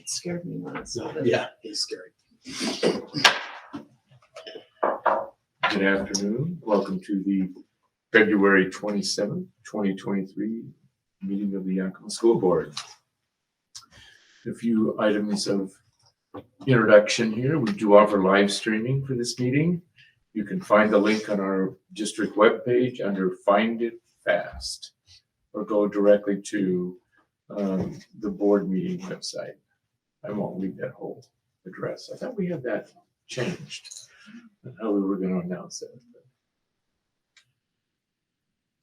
It scared me when I saw that. Yeah, it's scary. Good afternoon. Welcome to the February 27th, 2023 meeting of the Yakima School Board. A few items of introduction here. We do offer live streaming for this meeting. You can find the link on our district webpage under Find It Fast, or go directly to the board meeting website. I won't read that whole address. I thought we had that changed. I know we were going to announce it.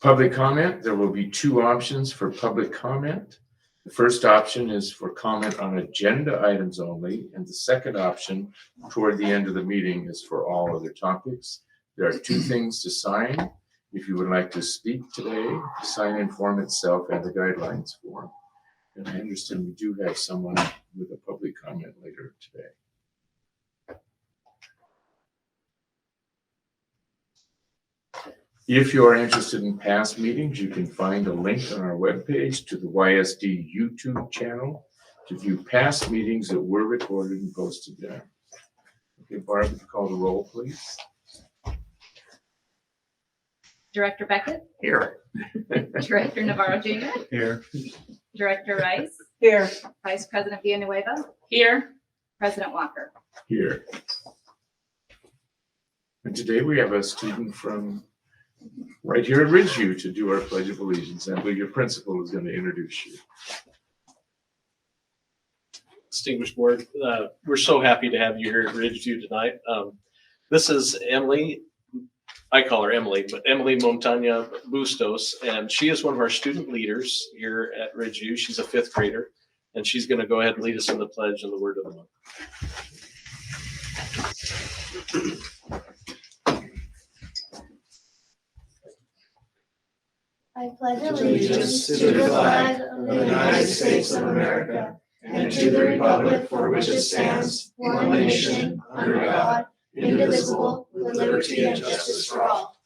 Public comment, there will be two options for public comment. The first option is for comment on agenda items only, and the second option toward the end of the meeting is for all other topics. There are two things to sign. If you would like to speak today, the sign-in form itself and the guidelines form. And I understand we do have someone with a public comment later today. If you are interested in past meetings, you can find a link on our webpage to the YSD YouTube channel to view past meetings that were recorded and posted there. Okay, Barb, would you call the roll, please? Director Beckett, Here. Director Navarro Jr., Here. Director Rice, Here, Vice President Villanueva, here, President Walker. Here. And today we have a student from right here at Ridgeview to do our Pledge of Allegiance. I believe your principal is going to introduce you. Distinguished board, we're so happy to have you here at Ridgeview tonight. This is Emily. I call her Emily, but Emily Montaña Bustos, and she is one of our student leaders here at Ridgeview. She's a fifth grader, and she's going to go ahead and lead us in the pledge and the word of the month. I pledge allegiance to the flag of the United States of America and to the republic for which it stands, one nation, under God, indivisible, with liberty and justice for all.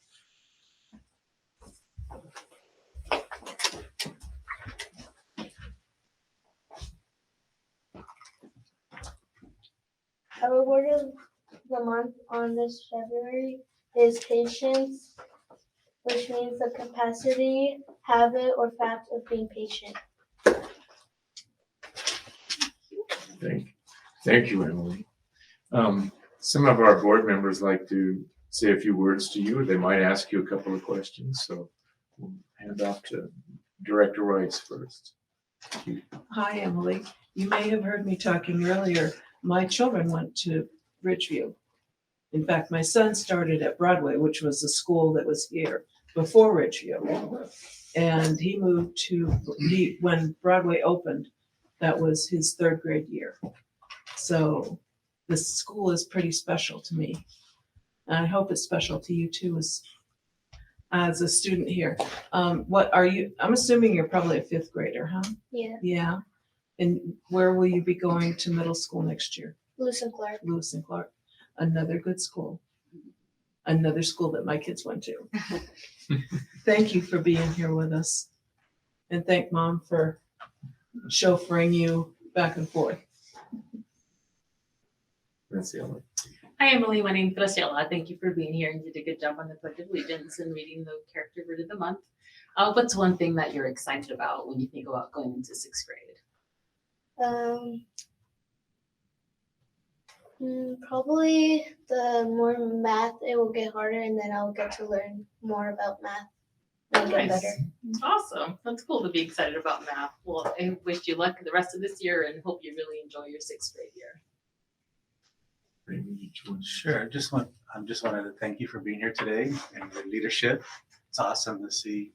Our word of the month on this February is patience, which means the capacity, habit, or fact of being patient. Thank you, Emily. Some of our board members like to say a few words to you. They might ask you a couple of questions. So we'll hand off to Director Rice first. hi Emily. You may have heard me talking earlier. My children went to Ridgeview. In fact, my son started at Broadway, which was the school that was here before Ridgeview. And he moved when Broadway opened, that was his third grade year. So this school is pretty special to me. And I hope it's special to you too as a student here. What are you, I'm assuming you're probably a fifth grader, huh? Yeah. Yeah. And where will you be going to middle school next year? Lewis and Clark. Lewis and Clark. Another good school. Another school that my kids went to. Thank you for being here with us. And thank Mom for chauffeuring you back and forth. That's the only. Hi, Emily. My name is Graciela. Thank you for being here, and you did a good job on the Pledge of Allegiance and reading the character word of the month. What's one thing that you're excited about when you think about going into sixth grade? Probably the more math, it will get harder, and then I'll get to learn more about math and get Nice. better. Awesome. That's cool to be excited about math. Well, I wish you luck the rest of this year and hope you really enjoy your sixth grade year. Sure. I just wanted to thank you for being here today and your leadership. It's awesome to see,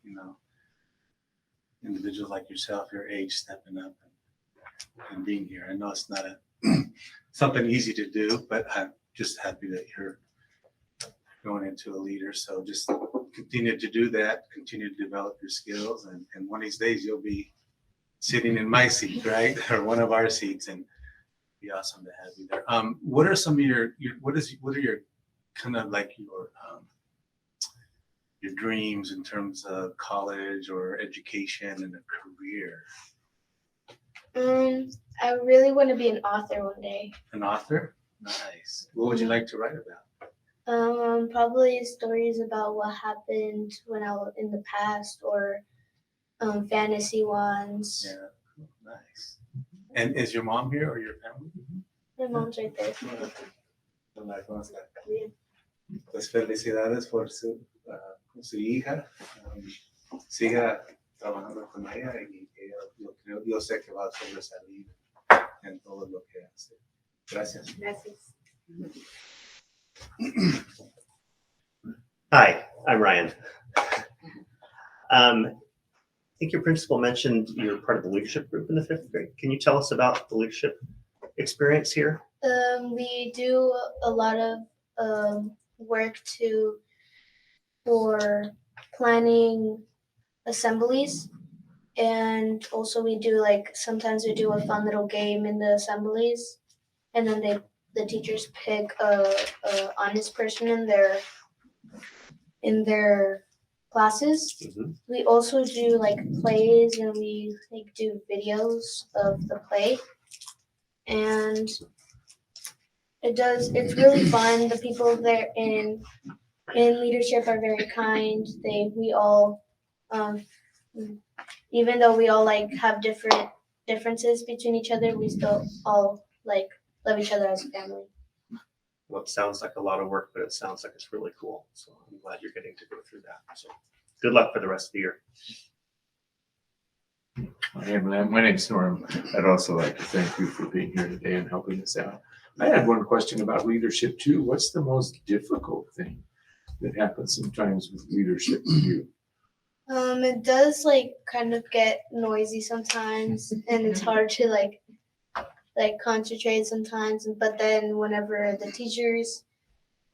individuals like yourself, your age, stepping up and being here. I know it's not something easy to do, but I'm just happy that you're going into a leader. So just continue to do that, continue to develop your skills, and one of these days you'll be sitting in my seat, right? Or one of our seats, and be awesome to have you there. What are some of what are your kind of like your dreams in terms of college or education and a career? I really want to be an author one day. An author? Nice. What would you like to write about? Probably stories about what happened when I was in the past, or fantasy ones. Yeah, cool. Nice. And is your mom here or your family? My mom's right there. Hola, ¿cómo está? Pues felicidades por su hija. Siga trabajando con ella y yo sé que va a sobresalir en todo lo que hace. Gracias. Gracias. Hi, I'm Ryan. I think your principal mentioned you're part of the leadership group in the 5th grade. Can you tell us about the leadership experience here? We do a lot of work for planning assemblies, and also we do sometimes we do a fun little game in the assemblies, and then the teachers pick a honest person in their classes. Mhm. We also do plays, and we do videos of the play, and it's really fun. The people there in leadership are very kind. We all even though we all have differences between each other, we still all love each other as a family. Well, it sounds like a lot of work, but it sounds like it's really cool. So I'm glad you're getting to go through that. So good luck for the rest of the year. My name's Norm. I'd also like to thank you for being here today and helping us out. I had one question about leadership too. What's the most difficult thing that happens sometimes with leadership for you? It does kind of get noisy sometimes, and it's hard to concentrate sometimes. But then whenever the teachers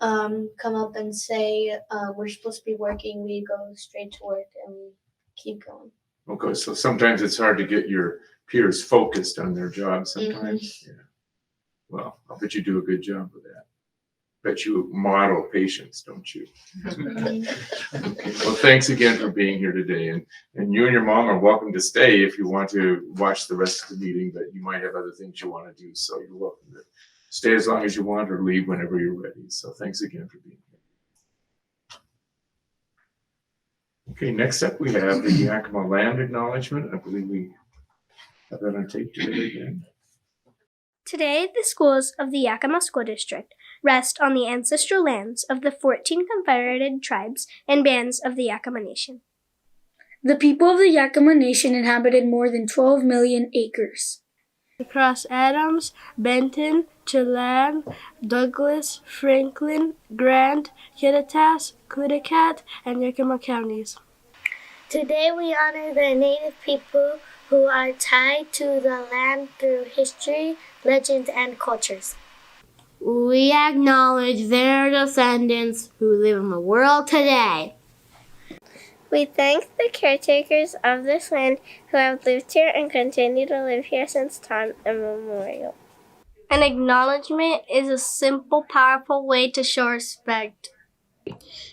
come up and say we're supposed to be working, we go straight to work and we keep going. Okay, so sometimes it's hard to get your peers focused on their job sometimes. Yeah. Well, I bet you do a good job with that. Bet you model patience, don't you? Okay. Well, thanks again for being here today. And you and your mom are welcome to stay if you want to watch the rest of the meeting, but you might have other things you want to do. So you're welcome to stay as long as you want or leave whenever you're ready. So thanks again for being here. Okay, next up we have the Yakima land acknowledgement. I believe we have that on tape today again. Today, the schools of the Yakima School District rest on the ancestral lands of the 14 confederated tribes and bands of the Yakima Nation. The people of the Yakima Nation inhabited more than 12 million acres. Across Adams, Benton, Chelan, Douglas, Franklin, Grant, Kittitas, Cliticat, and Yakima counties. Today we honor the Native people who are tied to the land through history, legends, and cultures. We acknowledge their descendants who live in the world today. We thank the caretakers of this land who have lived here and continue to live here since time immemorial. An acknowledgement is a simple, powerful way to show respect.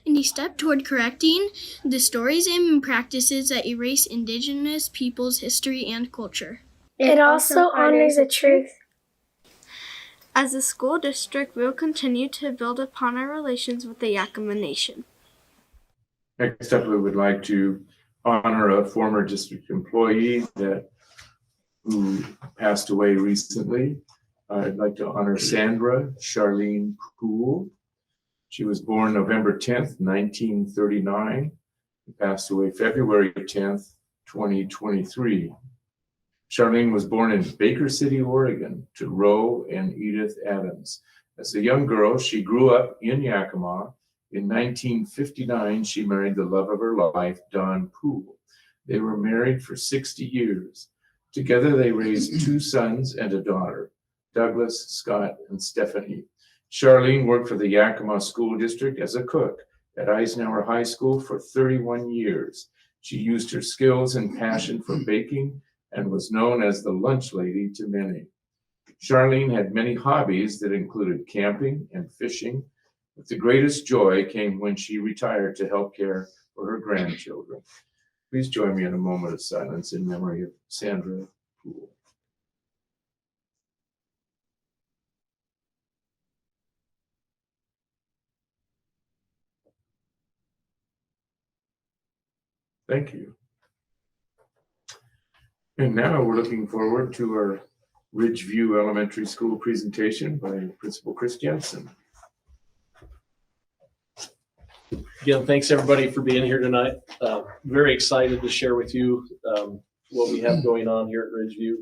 And a step toward correcting the stories and practices that erase indigenous peoples' history and culture. It also honors the truth. As a school district, we'll continue to build upon our relations with the Yakima Nation. Next up, we would like to honor a former district employee who passed away recently. I'd like to honor Sandra Charlene Poole. She was born November 10th, 1939, and passed away February 10th, 2023. Charlene was born in Baker City, Oregon, to Roe and Edith Adams. As a young girl, she grew up in Yakima. In 1959, she married the love of her life, Don Poole. They were married for 60 years. Together, they raised 2 sons and a daughter, Douglas, Scott, and Stephanie. Charlene worked for the Yakima School District as a cook at Eisenhower High School for 31 years. She used her skills and passion for baking and was known as the lunch lady to many. Charlene had many hobbies that included camping and fishing, but the greatest joy came when she retired to help care for her grandchildren. Please join me in a moment of silence in memory of Sandra Poole. Thank you. And now we're looking forward to our Ridgeview Elementary School presentation by Principal Chris Jensen. Again, thanks everybody for being here tonight. Very excited to share with you what we have going on here at Ridgeview.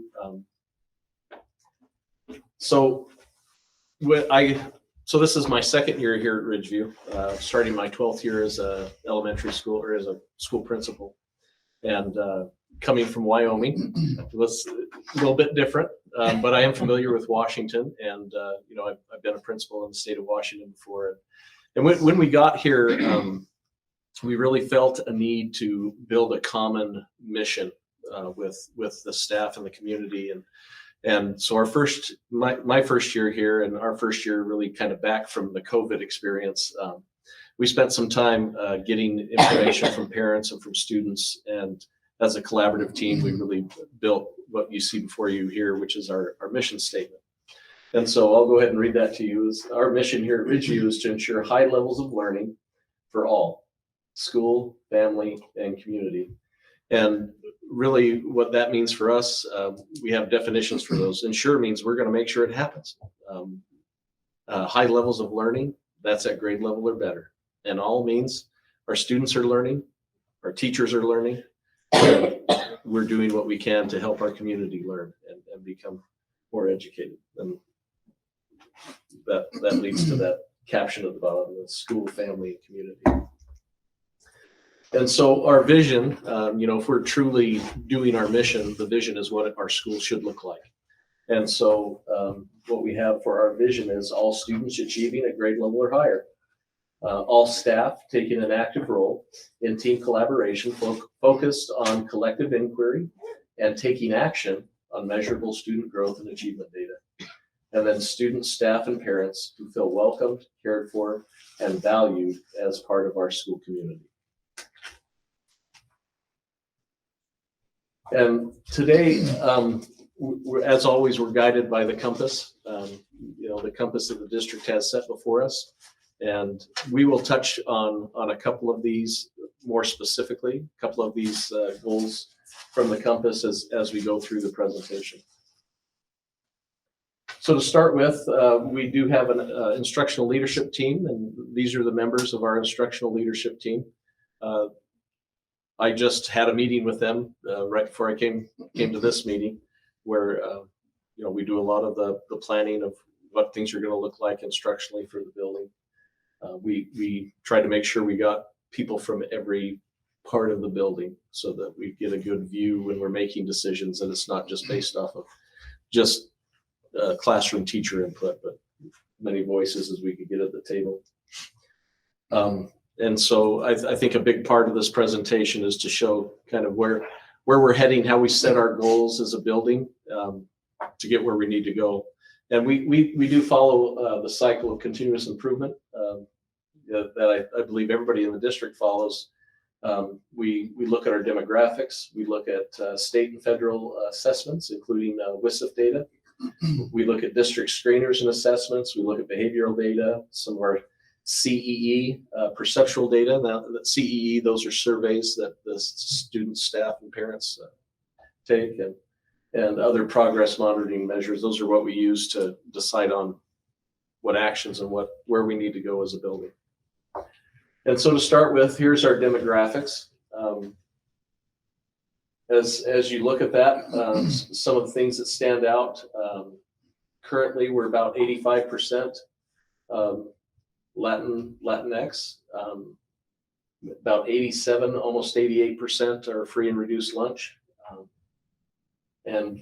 So this is my second year here at Ridgeview, starting my 12th year as a elementary school or as a school principal, and coming from Wyoming. It was a little bit different, but I am familiar with Washington, and I've been a principal in the state of Washington before. And when we got here, we really felt a need to build a common mission with the staff and the community. And so my first year here and our first year really kind of back from the COVID experience, we spent some time getting information from parents and from students. And as a collaborative team, we really built what you see before you here, which is our mission statement. And so I'll go ahead and read that to you. Our mission here at Ridgeview is to ensure high levels of learning for all, school, family, and community. And really what that means for us, we have definitions for those. Ensure means we're going to make sure it happens. High levels of learning, that's at grade level or better. And all means our students are learning, our teachers are learning, and we're doing what we can to help our community learn and become more educated. And that leads to that caption at the bottom, the school, family, and community. And so our vision, if we're truly doing our mission, the vision is what our school should look like. And so what we have for our vision is all students achieving a grade level or higher. All staff taking an active role in team collaboration focused on collective inquiry and taking action on measurable student growth and achievement data. And then students, staff, and parents who feel welcomed, cared for, and valued as part of our school community. And today, as always, we're guided by the compass, the compass that the district has set before us. And we will touch on a couple of these more specifically, a couple of these goals from the compass as we go through the presentation. So to start with, we do have an instructional leadership team, and these are the members of our instructional leadership team. I just had a meeting with them right before I came to this meeting, where we do a lot of the planning of what things are going to look like instructionally for the building. We try to make sure we got people from every part of the building so that we get a good view when we're making decisions, and it's not just based off of just classroom teacher input, but many voices as we could get at the table. And so I think a big part of this presentation is to show kind of where we're heading, how we set our goals as a building to get where we need to go. And we do follow the cycle of continuous improvement that I believe everybody in the district follows. We look at our demographics. We look at state and federal assessments, including WSIF data. We look at district screeners and assessments. We look at behavioral data, some of our CEE perceptual data. Now, that CEE, those are surveys that the students, staff, and parents take, and other progress monitoring measures. Those are what we use to decide on what actions and where we need to go as a building. And so to start with, here's our demographics. As you look at that, some of the things that stand out, currently we're about 85% Latinx, about 87, almost 88% are free and reduced lunch, and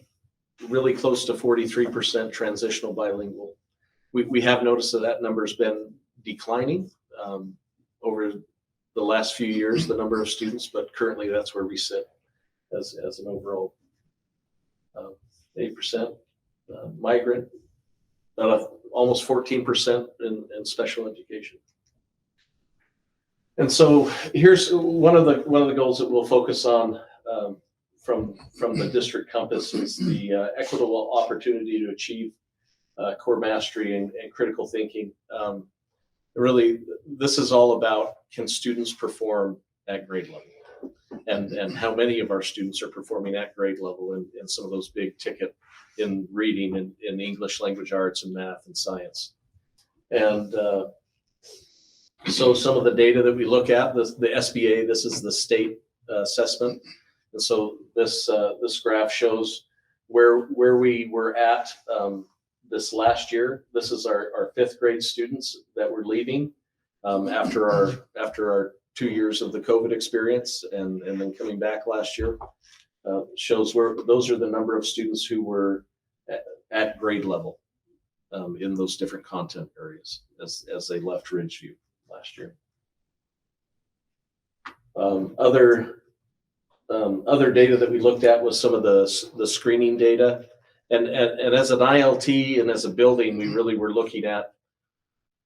really close to 43% transitional bilingual. We have noticed that number has been declining over the last few years, the number of students, but currently that's where we sit as an overall 8% migrant, almost 14% in special education. And so here's one of the goals that we'll focus on from the district compass is the equitable opportunity to achieve core mastery and critical thinking. Really, this is all about, can students perform at grade level? and how many of our students are performing at grade level in some of those big ticket in reading and in English language arts and math and science. And so some of the data that we look at, the SBA, this is the state assessment. And so this graph shows where we were at this last year. This is our 5th grade students that were leaving after our 2 years of the COVID experience and then coming back last year. Shows where those are the number of students who were at grade level in those different content areas as they left Ridgeview last year. Other data that we looked at was some of the screening data, and as an ILT and as a building, we really were looking at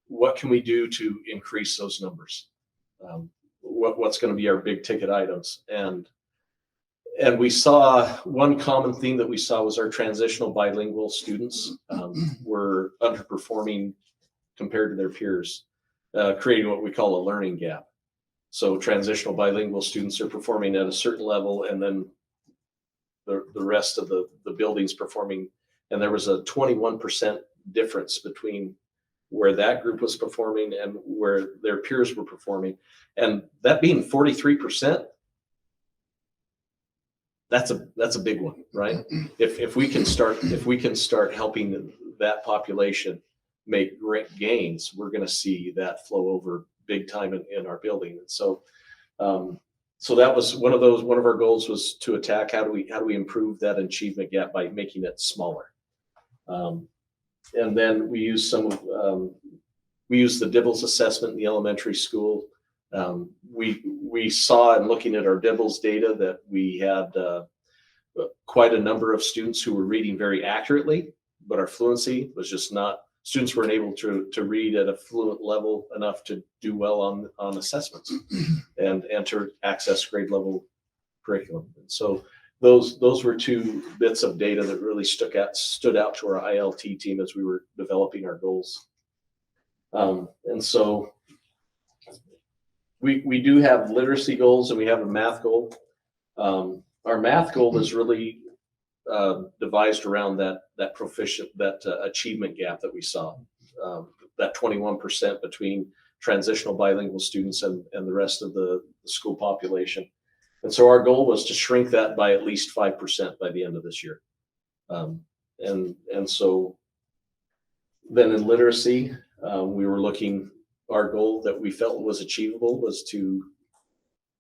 what can we do to increase those numbers. What's going to be our big ticket items, and we saw one common theme that we saw was our transitional bilingual students were underperforming compared to their peers, creating what we call a learning gap. So transitional bilingual students are performing at a certain level, and then the rest of the building's performing. And there was a 21% difference between where that group was performing and where their peers were performing. And that being 43%, that's a big one, right? If we can start helping that population make great gains, we're going to see that flow over big time in our building. And so so that was one of our goals was to attack how do we improve that achievement gap by making it smaller. And then we use the Dibbles assessment in the elementary school. We saw in looking at our Dibbles data that we had quite a number of students who were reading very accurately, but our fluency was just not. Students weren't able to read at a fluent level enough to do well on assessments and to access grade level curriculum. And so those were 2 bits of data that really stood out to our ILT team as we were developing our goals. And so we do have literacy goals and we have a math goal. Our math goal is really devised around that achievement gap that we saw, that 21% between transitional bilingual students and the rest of the school population. And so our goal was to shrink that by at least 5% by the end of this year. And so then in literacy, our goal that we felt was achievable was to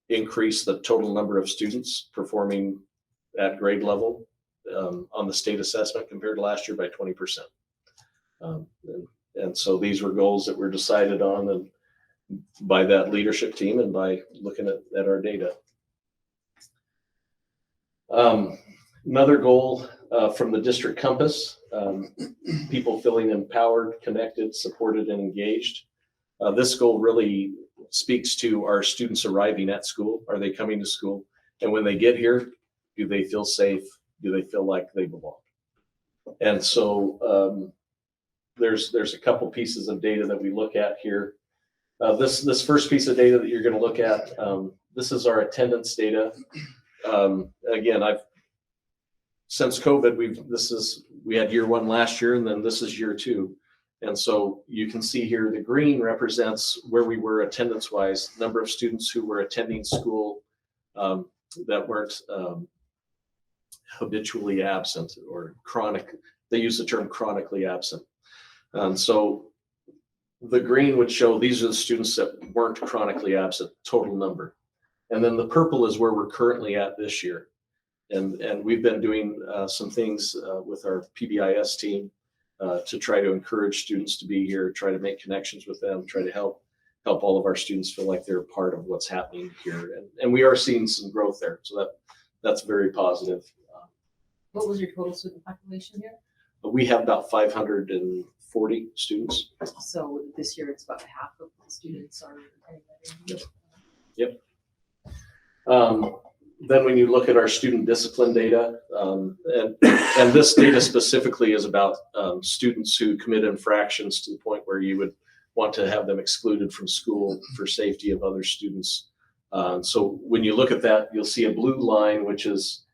increase the total number of students performing at grade level on the state assessment compared to last year by 20%. And so these were goals that were decided on and by that leadership team and by looking at our data. Another goal from the district compass, people feeling empowered, connected, supported, and engaged. This goal really speaks to our students arriving at school. Are they coming to school? And when they get here, do they feel safe? Do they feel like they belong? And so there's a couple pieces of data that we look at here. This first piece of data that you're going to look at, this is our attendance data. Again, since COVID, we had year 1 last year, and then this is year 2. And so you can see here the green represents where we were attendance wise, number of students who were attending school that weren't habitually absent or chronic. They use the term chronically absent. So the green would show these are the students that weren't chronically absent, total number. And then the purple is where we're currently at this year. And we've been doing some things with our PBIS team to try to encourage students to be here, try to make connections with them, try to help all of our students feel like they're part of what's happening here. And we are seeing some growth there. So that's very positive. What was your total student population here? We have about 540 students. So this year it's about half of the students are. Yep. Then when you look at our student discipline data, and this data specifically is about students who commit infractions to the point where you would want to have them excluded from school for safety of other students. So when you look at that, you'll see a blue line, which is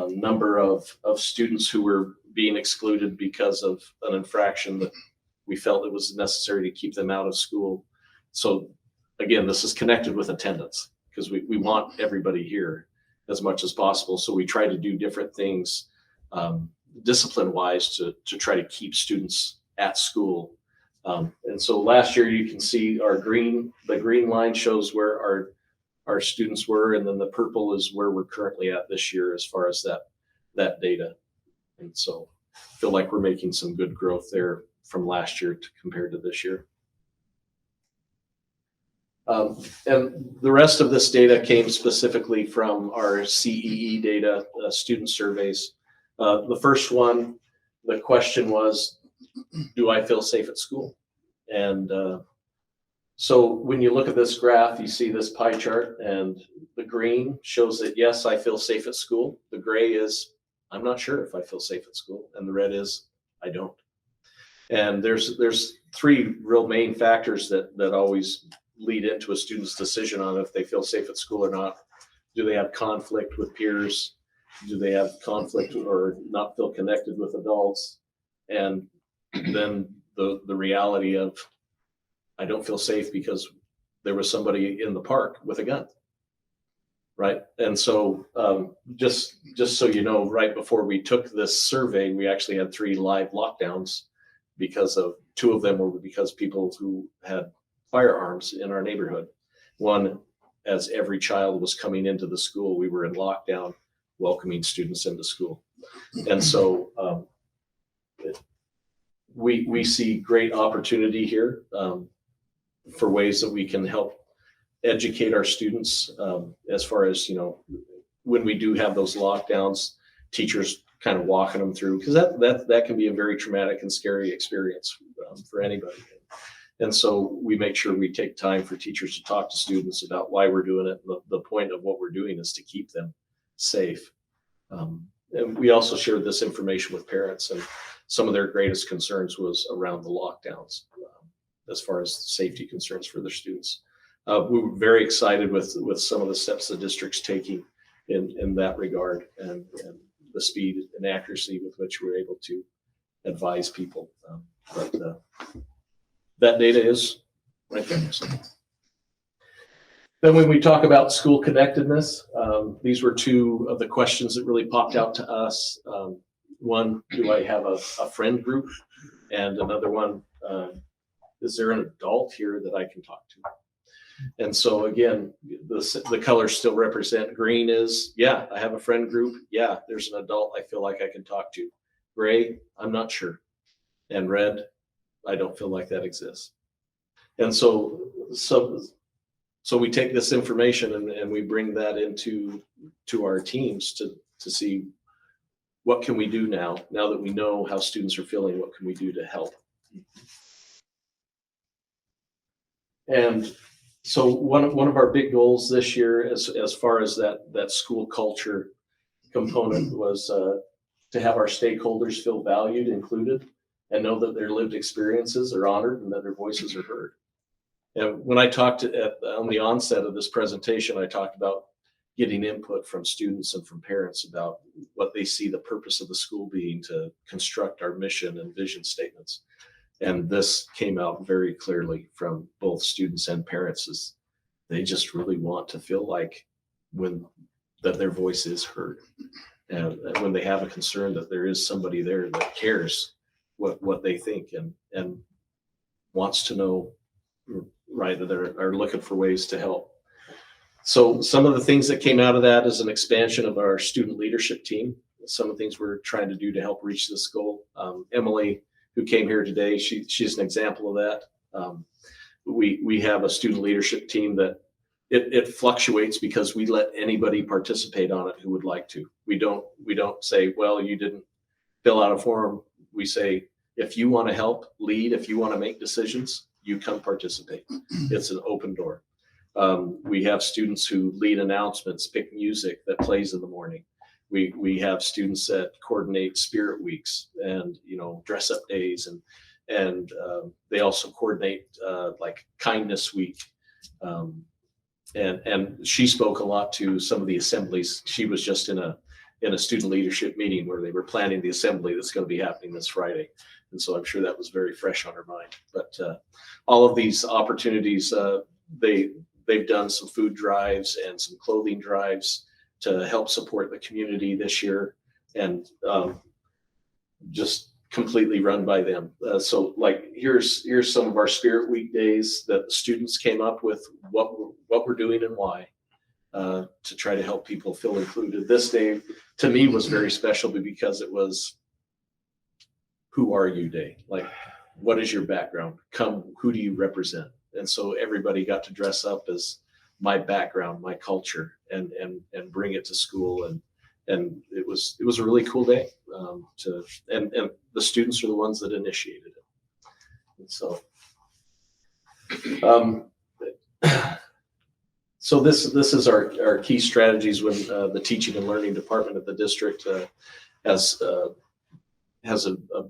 number of students who were being excluded because of an infraction that we felt it was necessary to keep them out of school. So again, this is connected with attendance because we want everybody here as much as possible. So we try to do different things discipline-wise to try to keep students at school. And so last year you can see the green line shows where our students were, and then the purple is where we're currently at this year as far as that data. And so I feel like we're making some good growth there from last year compared to this year. And the rest of this data came specifically from our CEE data, student surveys. The first one, the question was, do I feel safe at school? And so when you look at this graph, you see this pie chart, and the green shows that, yes, I feel safe at school. The gray is, I'm not sure if I feel safe at school. And the red is, I don't. And there's three real main factors that always lead into a student's decision on if they feel safe at school or not. Do they have conflict with peers? Do they have conflict or not feel connected with adults? And then the reality of, I don't feel safe because there was somebody in the park with a gun, right? And so just so you know, right before we took this survey, we actually had 3 live lockdowns because of 2 of them were because people who had firearms in our neighborhood. One, as every child was coming into the school, we were in lockdown, welcoming students into school. And so we see great opportunity here for ways that we can help educate our students as far as, when we do have those lockdowns, teachers kind of walking them through, because that can be a very traumatic and scary experience for anybody. And so we make sure we take time for teachers to talk to students about why we're doing it. The point of what we're doing is to keep them safe. And we also shared this information with parents, and some of their greatest concerns was around the lockdowns as far as safety concerns for their students. We were very excited with some of the steps the district's taking in that regard, and the speed and accuracy with which we're able to advise people. But that data is right there. So. Then when we talk about school connectedness, these were 2 of the questions that really popped out to us. One, do I have a friend group? And another one, is there an adult here that I can talk to? And so again, the colors still represent. Green is, yeah, I have a friend group. Yeah, there's an adult I feel like I can talk to. Gray, I'm not sure. And red, I don't feel like that exists. And so we take this information and we bring that into our teams to see what can we do now that we know how students are feeling, what can we do to help? And so one of our big goals this year, as far as that school culture component, was to have our stakeholders feel valued, included, and know that their lived experiences are honored and that their voices are heard. And when I talked on the onset of this presentation, I talked about getting input from students and from parents about what they see the purpose of the school being, to construct our mission and vision statements. And this came out very clearly from both students and parents, is they just really want to feel like that their voice is heard. And when they have a concern, that there is somebody there that cares what they think and wants to know, right, that are looking for ways to help. So some of the things that came out of that is an expansion of our student leadership team. Some of the things we're trying to do to help reach this goal. Emily, who came here today, she's an example of that. We have a student leadership team that it fluctuates because we let anybody participate on it who would like to. We don't say, well, you didn't fill out a form. We say, if you want to help lead, if you want to make decisions, you come participate. It's an open door. We have students who lead announcements, pick music that plays in the morning. We have students that coordinate spirit weeks and dress up days, and they also coordinate like kindness week. and she spoke a lot to some of the assemblies. She was just in a student leadership meeting where they were planning the assembly that's going to be happening this Friday. And so I'm sure that was very fresh on her mind. But all of these opportunities, they've done some food drives and some clothing drives to help support the community this year, and just completely run by them. So like here's some of our Spirit Week days that the students came up with what we're doing and why, to try to help people feel included. This day to me was very special because it was Who Are You Day. Like, what is your background? Who do you represent? And so everybody got to dress up as my background, my culture, and bring it to school. And it was a really cool day. And the students are the ones that initiated it. And so, so this is our key strategies when the teaching and learning department of the district has a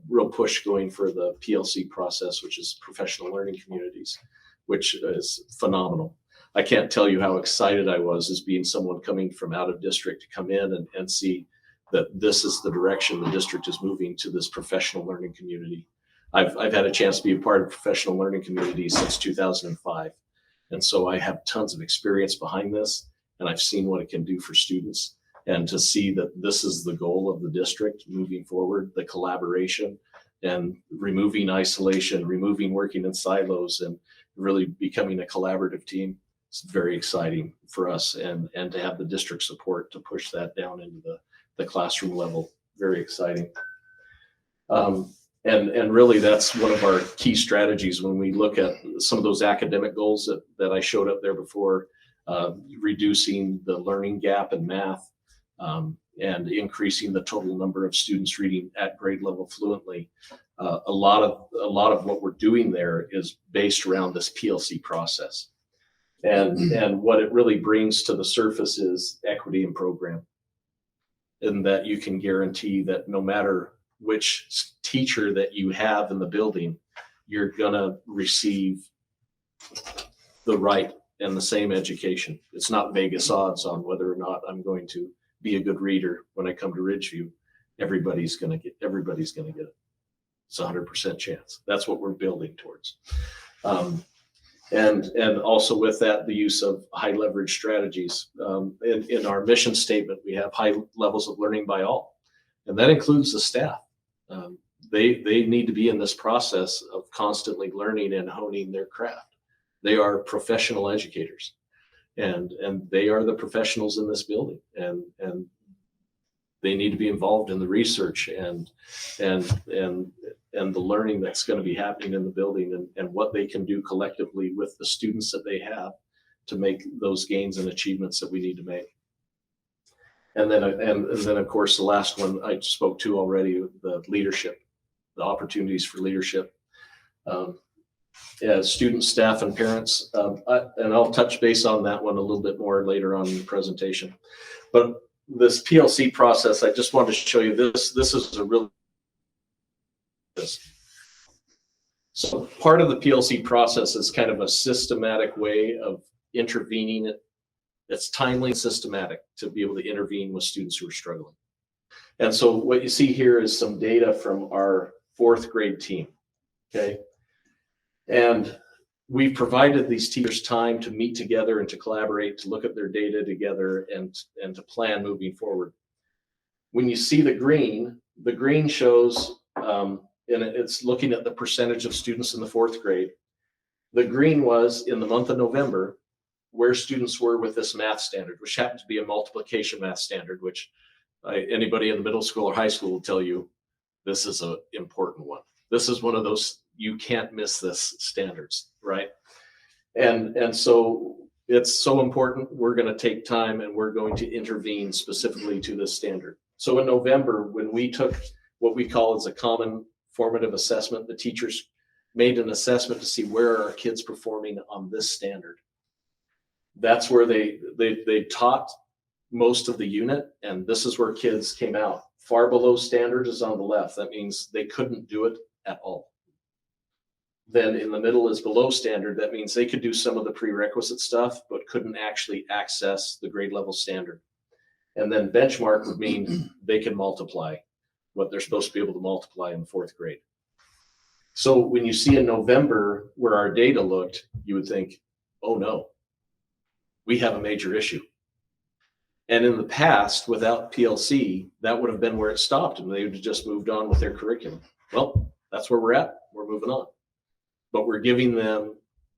real push going for the PLC process, which is professional learning communities, which is phenomenal. I can't tell you how excited I was as being someone coming from out of district to come in and see that this is the direction the district is moving, to this professional learning community. I've had a chance to be a part of professional learning community since 2005. And so I have tons of experience behind this, and I've seen what it can do for students. And to see that this is the goal of the district moving forward, the collaboration and removing isolation, removing working in silos, and really becoming a collaborative team, it's very exciting for us, and to have the district support to push that down into the classroom level, very exciting. And really that's one of our key strategies when we look at some of those academic goals that I showed up there before, reducing the learning gap in math, and increasing the total number of students reading at grade level fluently. A lot of what we're doing there is based around this PLC process. And what it really brings to the surface is equity in program, in that you can guarantee that no matter which teacher that you have in the building, you're gonna receive the right and the same education. It's not Vegas odds on whether or not I'm going to be a good reader when I come to Ridgeview. Everybody's gonna get it. It's 100% chance. That's what we're building towards. And also with that, the use of high leverage strategies. In our mission statement, we have high levels of learning by all, and that includes the staff. They need to be in this process of constantly learning and honing their craft. They are professional educators, and they are the professionals in this building, and they need to be involved in the research and the learning that's going to be happening in the building, and what they can do collectively with the students that they have to make those gains and achievements that we need to make. And then of course the last one I spoke to already, the leadership, the opportunities for leadership. As students, staff, and parents, and I'll touch base on that one a little bit more later on in the presentation. But this PLC process, I just wanted to show you this. This is a really so part of the PLC process is kind of a systematic way of intervening. It's timely and systematic to be able to intervene with students who are struggling. And so what you see here is some data from our 4th grade team, okay? And we've provided these teachers time to meet together and to collaborate, to look at their data together and to plan moving forward. When you see the green shows, and it's looking at the percentage of students in the 4th grade. The green was in the month of November, where students were with this math standard, which happened to be a multiplication math standard, which anybody in the middle school or high school will tell you, this is an important one. This is one of those, you can't miss this standards, right? And so it's so important, we're gonna take time and we're going to intervene specifically to this standard. So in November, when we took what we call as a common formative assessment, the teachers made an assessment to see where are our kids performing on this standard. That's where they taught most of the unit, and this is where kids came out. Far below standard is on the left. That means they couldn't do it at all. Then in the middle is below standard. That means they could do some of the prerequisite stuff, but couldn't actually access the grade level standard. And then benchmark would mean they can multiply what they're supposed to be able to multiply in the 4th grade. So when you see in November where our data looked, you would think, oh no, we have a major issue. And in the past, without PLC, that would have been where it stopped and they would have just moved on with their curriculum. Well, that's where we're at. We're moving on. But we're giving them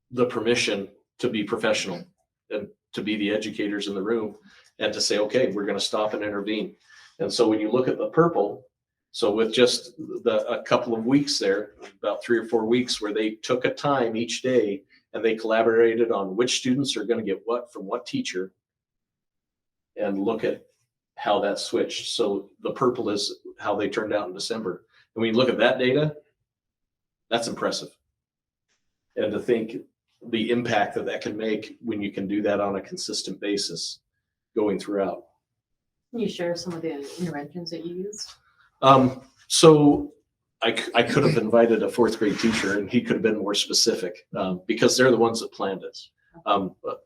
the permission to be professional and to be the educators in the room and to say, okay, we're going to stop and intervene. And so when you look at the purple, so with just a couple of weeks there, about 3 or 4 weeks where they took a time each day and they collaborated on which students are going to get what from what teacher, and look at how that switched. So the purple is how they turned out in December. And when you look at that data, that's impressive. And to think the impact that that can make when you can do that on a consistent basis going throughout. Can you share some of the interventions that you used? So I could have invited a 4th grade teacher and he could have been more specific because they're the ones that planned it. But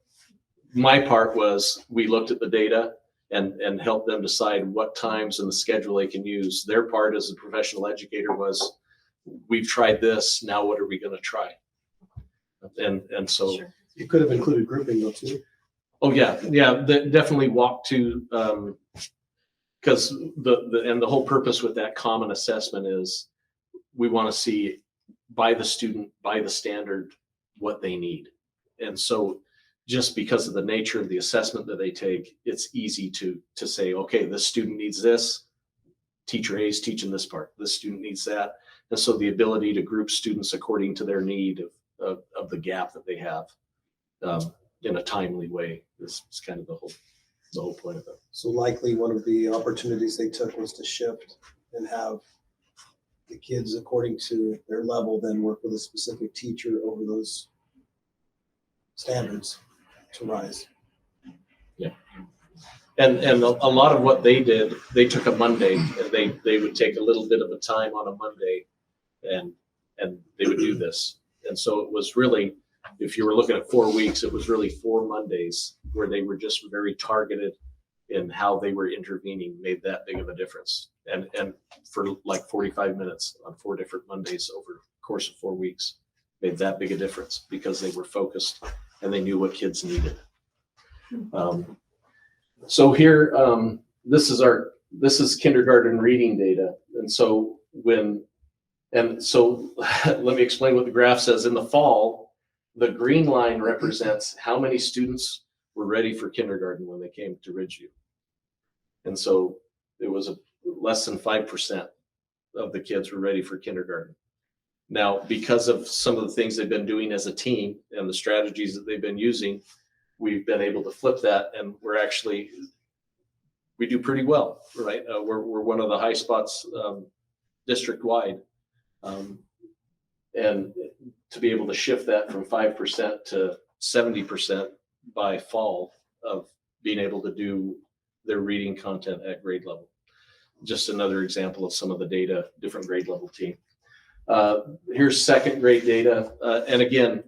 my part was we looked at the data and helped them decide what times in the schedule they can use. Their part as a professional educator was, we've tried this, now what are we going to try? And so Sure. You could have included grouping though too. oh yeah, definitely walk to because the whole purpose with that common assessment is we want to see by the student, by the standard, what they need. And so just because of the nature of the assessment that they take, it's easy to say, okay, this student needs this, teacher A is teaching this part, this student needs that. And so the ability to group students according to their need of the gap that they have in a timely way is kind of the whole point of it. So likely one of the opportunities they took was to shift and have the kids according to their level then work with a specific teacher over those standards to rise. Yeah. And a lot of what they did, they took a Monday and they would take a little bit of a time on a Monday and they would do this. And so it was really, if you were looking at 4 weeks, it was really 4 Mondays where they were just very targeted in how they were intervening, made that big of a difference. And for like 45 minutes on 4 different Mondays over the course of 4 weeks, made that big a difference because they were focused and they knew what kids needed. So here, this is kindergarten reading data. And so let me explain what the graph says. In the fall, the green line represents how many students were ready for kindergarten when they came to Ridgeview. And so it was less than 5% of the kids were ready for kindergarten. Now, because of some of the things they've been doing as a team and the strategies that they've been using, we've been able to flip that, and we do pretty well, right? We're one of the high spots district-wide. And to be able to shift that from 5% to 70% by fall of being able to do their reading content at grade level. Just another example of some of the data, different grade level team. Here's 2nd grade data. And again,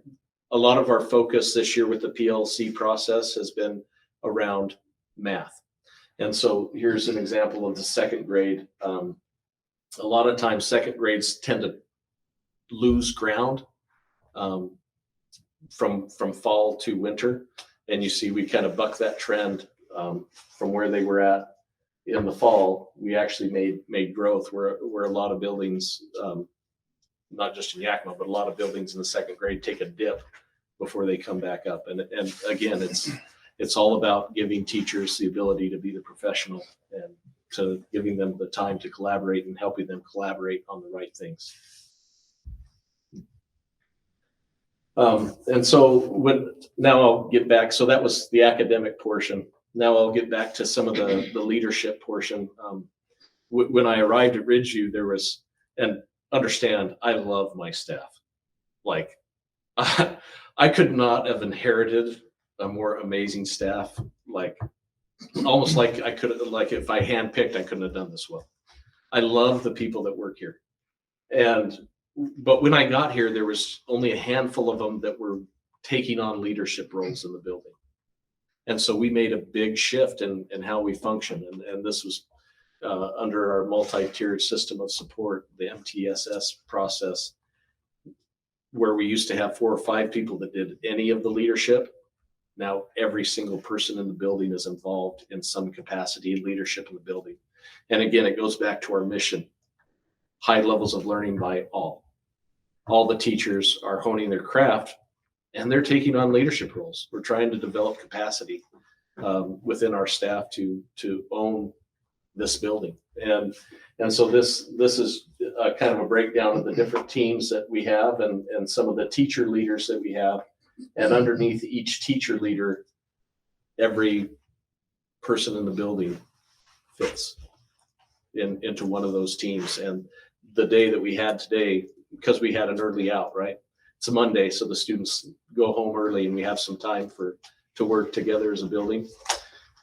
a lot of our focus this year with the PLC process has been around math. And so here's an example of the 2nd grade. A lot of times 2nd grades tend to lose ground from fall to winter. And you see we kind of buck that trend from where they were at in the fall. We actually made growth where a lot of buildings, not just in Yakima, but a lot of buildings in the 2nd grade take a dip before they come back up. And again, it's all about giving teachers the ability to be the professional and to giving them the time to collaborate and helping them collaborate on the right things. And so now I'll get back. So that was the academic portion. Now I'll get back to some of the leadership portion. When I arrived at Ridgeview, there was, and understand, I love my staff. Like I could not have inherited a more amazing staff. Like almost like I could, like if I handpicked, I couldn't have done this well. I love the people that work here. And but when I got here, there was only a handful of them that were taking on leadership roles in the building. And so we made a big shift in how we function. And this was under our multi-tiered system of support, the MTSS process, where we used to have 4 or 5 people that did any of the leadership. Now every single person in the building is involved in some capacity in leadership in the building. And again, it goes back to our mission, high levels of learning by all. All the teachers are honing their craft and they're taking on leadership roles. We're trying to develop capacity within our staff to own this building. And so this is a kind of a breakdown of the different teams that we have and some of the teacher leaders that we have. And underneath each teacher leader, every person in the building fits into one of those teams. And the day that we had today, because we had an early out, right? It's a Monday, so the students go home early and we have some time to work together as a building.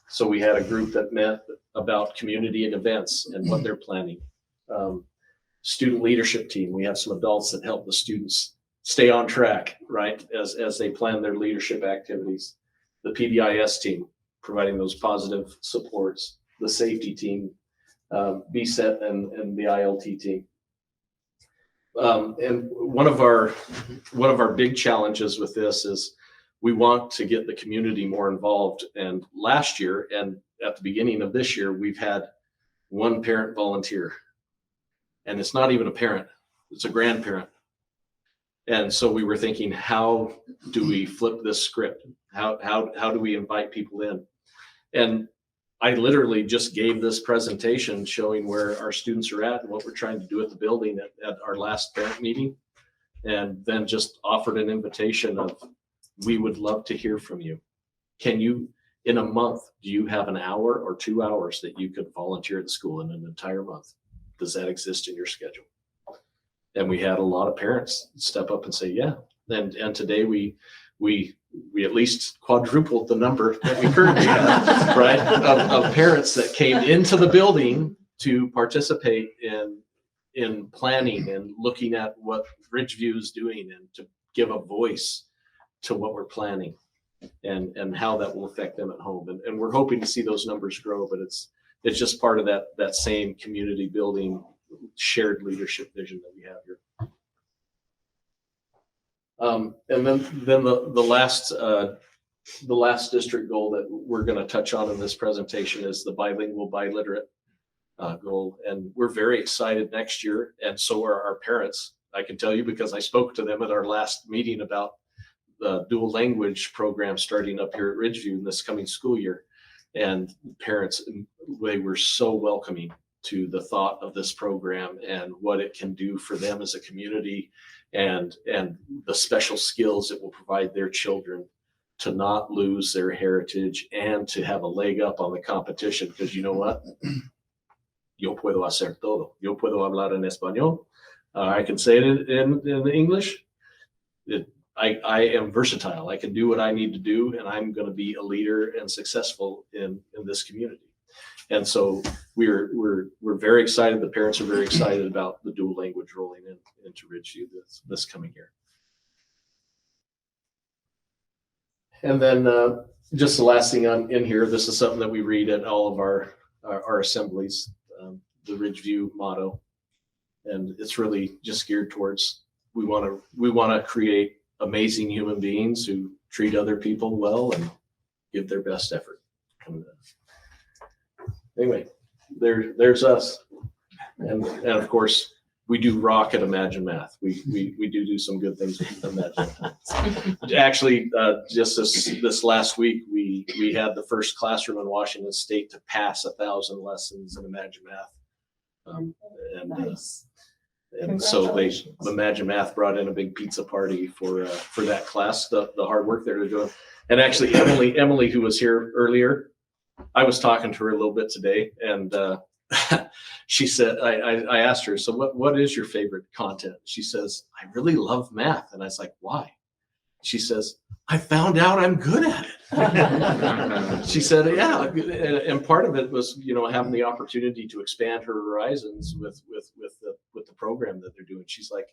So we had a group that met about community and events and what they're planning. Student leadership team, we have some adults that help the students stay on track, right, as they plan their leadership activities. The PBIS team, providing those positive supports. The safety team, BSET and the ILT team. And one of our big challenges with this is we want to get the community more involved. And last year and at the beginning of this year, we've had 1 parent volunteer. And it's not even a parent, it's a grandparent. And so we were thinking, how do we flip this script? How do we invite people in? And I literally just gave this presentation showing where our students are at and what we're trying to do at the building at our last parent meeting. And then just offered an invitation of, we would love to hear from you. Can you, in a month, do you have an hour or 2 hours that you could volunteer at the school in an entire month? Does that exist in your schedule? And we had a lot of parents step up and say, yeah. And today we at least quadrupled the number that we currently have, right, of parents that came into the building to participate in planning and looking at what Ridgeview is doing and to give a voice to what we're planning and how that will affect them at home. And we're hoping to see those numbers grow, but it's just part of that same community building shared leadership vision that we have here. And then the last district goal that we're going to touch on in this presentation is the bilingual, biliterate goal. And we're very excited next year, and so are our parents. I can tell you because I spoke to them at our last meeting about the dual language program starting up here at Ridgeview in this coming school year. And parents, they were so welcoming to the thought of this program and what it can do for them as a community and the special skills it will provide their children to not lose their heritage and to have a leg up on the competition. Because you know what? Yo puedo hacer todo. Yo puedo hablar en español. I can say it in English. I am versatile. I can do what I need to do, and I'm going to be a leader and successful in this community. And so we're very excited. The parents are very excited about the dual language rolling into Ridgeview this coming year. And then just the last thing in here, this is something that we read at all of our assemblies, the Ridgeview motto, and it's really just geared towards we want to create amazing human beings who treat other people well and give their best effort. And, anyway, there's us, and of course we do rock at Imagine Math. We do some good things with Imagine Math. Actually, just this last week we had the first classroom in Washington State to pass 1,000 lessons in Imagine Math, Nice. and so Imagine Math brought in a big pizza party for that class, the hard work they're doing. And actually, Emily, who was here earlier, I was talking to her a little bit today, and she said, I asked her, so what is your favorite content? She says, I really love math. And I was like, why? She says, I found out I'm good at it. She said, yeah. And part of it was, having the opportunity to expand her horizons with the program that they're doing. She's like,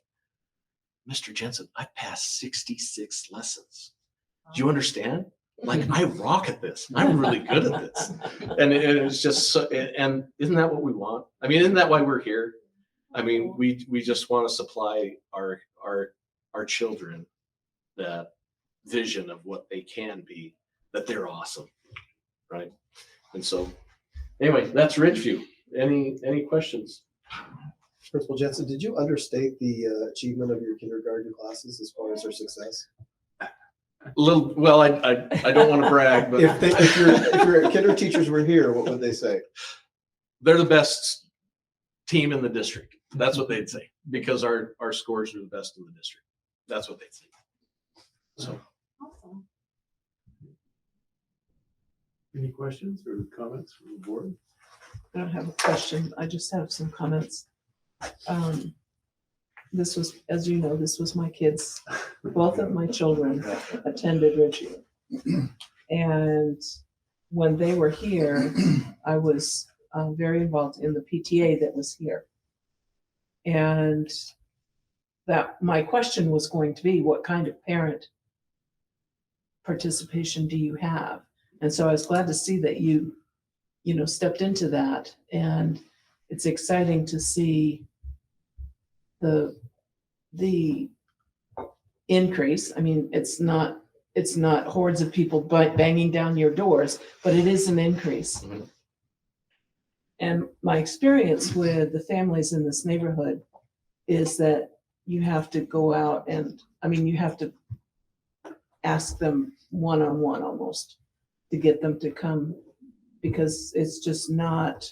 Mr. Jensen, I passed 66 lessons. Do you understand? Like, I rock at this. I'm really good at this. And it was just so, and isn't that what we want? I mean, isn't that why we're here? I mean, we just want to supply our children that vision of what they can be, that they're awesome, right? And so, anyway, that's Ridgeview. Any questions? Principal Jensen, did you understate the achievement of your kindergarten classes as far as their success? Little, well, I don't want to brag, but If your kinder teachers were here, what would they say? they're the best team in the district. That's what they'd say, because our scores are the best in the district. That's what they'd say. So, Awesome. Any questions or comments from the board? I don't have a question. I just have some comments. This was, as you know, this was my kids. Both of my children attended Ridgeview. And when they were here, I was very involved in the PTA that was here. And that my question was going to be, what kind of parent participation do you have? And so I was glad to see that you stepped into that. And it's exciting to see the increase. I mean, it's not hordes of people banging down your doors, but it is an increase. Mhm. And my experience with the families in this neighborhood is that you have to go out and, I mean, you have to ask them one-on-one almost to get them to come, because it's just not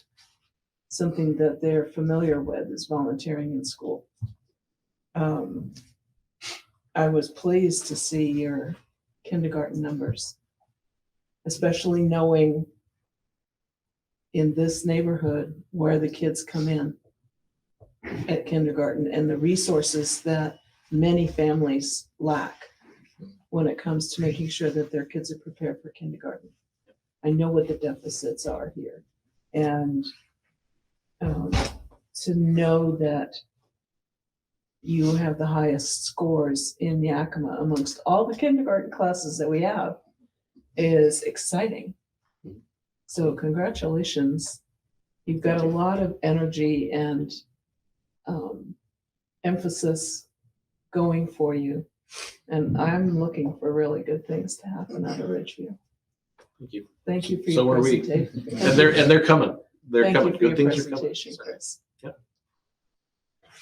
something that they're familiar with, is volunteering in school. I was pleased to see your kindergarten numbers, especially knowing in this neighborhood where the kids come in at kindergarten and the resources that many families lack when it comes to making sure that their kids are prepared for kindergarten. I know what the deficits are here. And to know that you have the highest scores in Yakima amongst all the kindergarten classes that we have is exciting. So congratulations. You've got a lot of energy and emphasis going for you. And I'm looking for really good things to happen out of Ridgeview. thank you. Thank you for So your are we. presentation. And they're coming. They're Thank coming. you for Good your things are coming. presentation, Chris.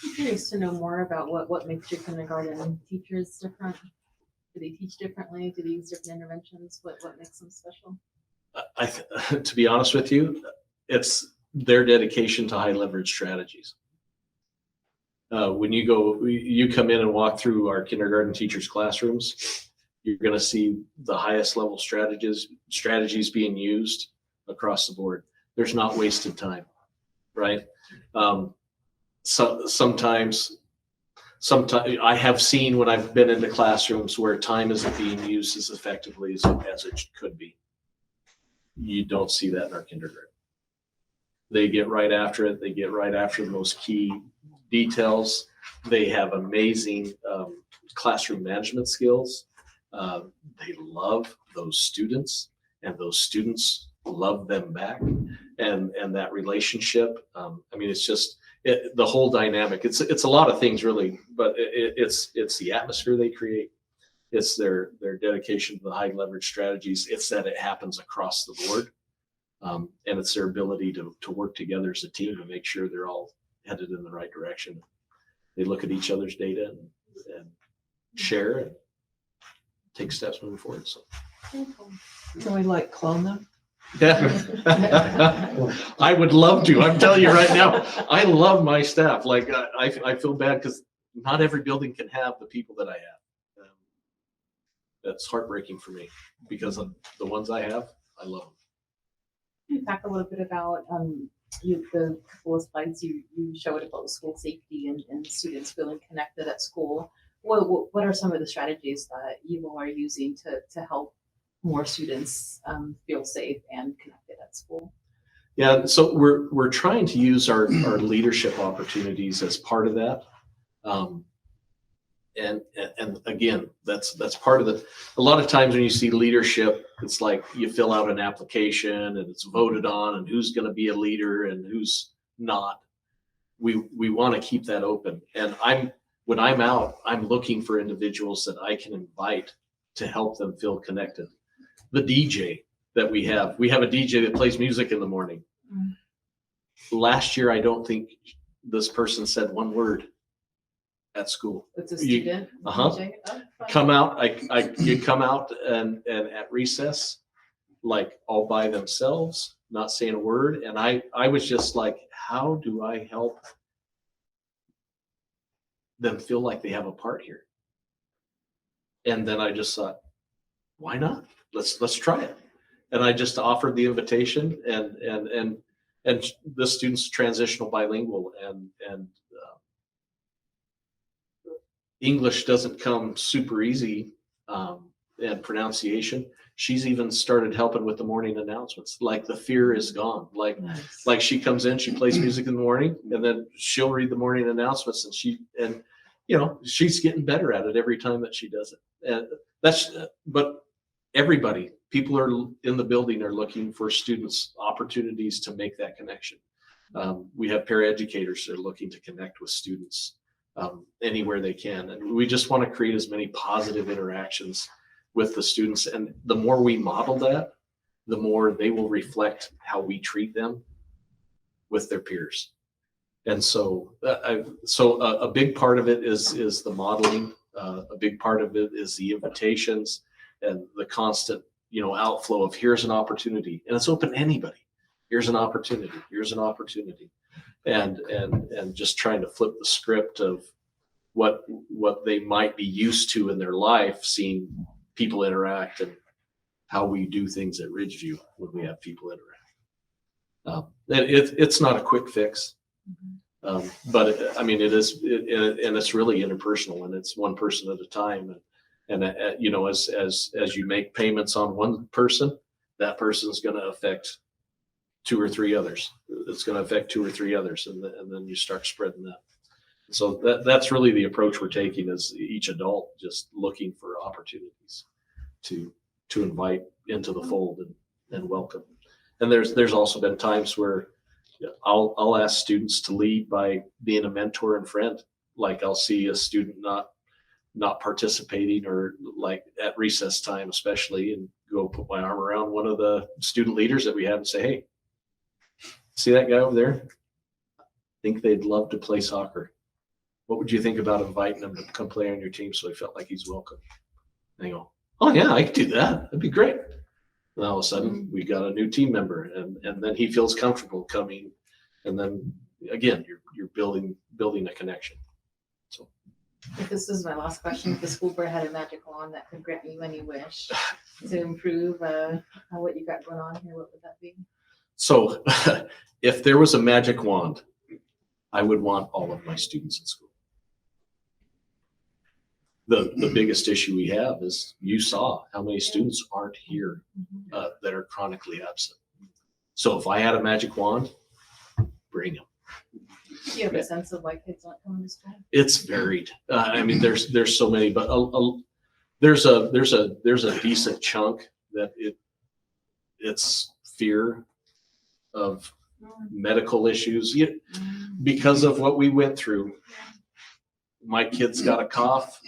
I'm curious to know more about what makes your kindergarten teachers different. Do they teach differently? Do they use different interventions? What makes them special? To be honest with you, it's their dedication to high leverage strategies. When you come in and walk through our kindergarten teachers' classrooms, you're going to see the highest level strategies being used across the board. There's not wasted time, right? So sometimes I have seen when I've been into classrooms where time isn't being used as effectively as it could be. You don't see that in our kindergarten. They get right after it. They get right after those key details. They have amazing classroom management skills. They love those students, and those students love them back. And that relationship, I mean, it's just the whole dynamic. It's a lot of things really, but it's the atmosphere they create. It's their dedication to the high leverage strategies. It's that it happens across the board. And it's their ability to work together as a team to make sure they're all headed in the right direction. They look at each other's data and share and take steps moving forward. So, Can we clone them? yeah, I would love to. I'm telling you right now, I love my staff. Like I feel bad because not every building can have the people that I have. That's heartbreaking for me because of the ones I have. I love them. Can you talk a little bit about the couple of slides you showed about school safety and students feeling connected at school? What are some of the strategies that you all are using to help more students feel safe and connected at school? Yeah, so we're trying to use our leadership opportunities as part of that. and again, that's part of the, a lot of times when you see leadership, it's like you fill out an application and it's voted on and who's going to be a leader and who's not. We want to keep that open. And when I'm out, I'm looking for individuals that I can invite to help them feel connected. The DJ that we have a DJ that plays music in the morning. Last year, I don't think this person said one word at school. It's a student. DJ? Oh, fun. Come out, you come out and at recess, like all by themselves, not saying a word. And I was just like, how do I help them feel like they have a part here? And then I just thought, why not? Let's try it. And I just offered the invitation, and the student's transitional bilingual, and English doesn't come super easy, and pronunciation. She's even started helping with the morning announcements. Like the fear is gone. Like she comes in, she plays music in the morning, and then she'll read the morning announcements, and she's getting better at it every time that she does it. And but everybody, people are in the building are looking for students opportunities to make that connection. We have paraeducators that are looking to connect with students anywhere they can. And we just want to create as many positive interactions with the students. And the more we model that, the more they will reflect how we treat them with their peers. And so a big part of it is the modeling. A big part of it is the invitations and the constant, outflow of here's an opportunity, and it's open to anybody. Here's an opportunity. Here's an opportunity. And just trying to flip the script of what they might be used to in their life, seeing people interact and how we do things at Ridgeview when we have people interact. And it's not a quick fix, but it is, and it's really interpersonal, and it's one person at a time. And as you make payments on one person, that person's going to affect 2 or 3 others. It's going to affect 2 or 3 others, and then you start spreading that. So that's really the approach we're taking, is each adult just looking for opportunities to invite into the fold and welcome. And there's also been times where I'll ask students to lead by being a mentor and friend. Like I'll see a student not participating, or like at recess time especially, and go put my arm around one of the student leaders that we have and say, hey, see that guy over there? I think they'd love to play soccer. What would you think about inviting them to come play on your team so he felt like he's welcome? And they go, oh yeah, I could do that. That'd be great. And all of a sudden we got a new team member, and then he feels comfortable coming. And then again, you're building a connection. So If this is my last question, if the school board had a magic wand that could grant you any wish to improve what you got going on here, what would that be? So if there was a magic wand, I would want all of my students in school. The biggest issue we have is, you saw how many students aren't here that are chronically absent. So if I had a magic wand, bring them. Do you have a sense of why kids aren't coming to school? It's varied. There's so many, but there's a decent chunk that it's fear of medical issues. Because of what we went through, my kids got a cough,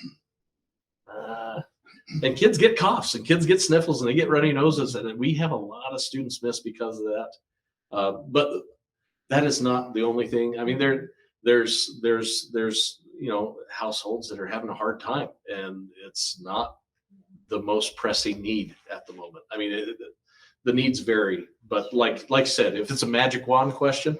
and kids get coughs, and kids get sniffles, and they get runny noses, and we have a lot of students miss because of that. But that is not the only thing. I mean, there's households that are having a hard time, and it's not the most pressing need at the moment. I mean, the needs vary, but like I said, if it's a magic wand question,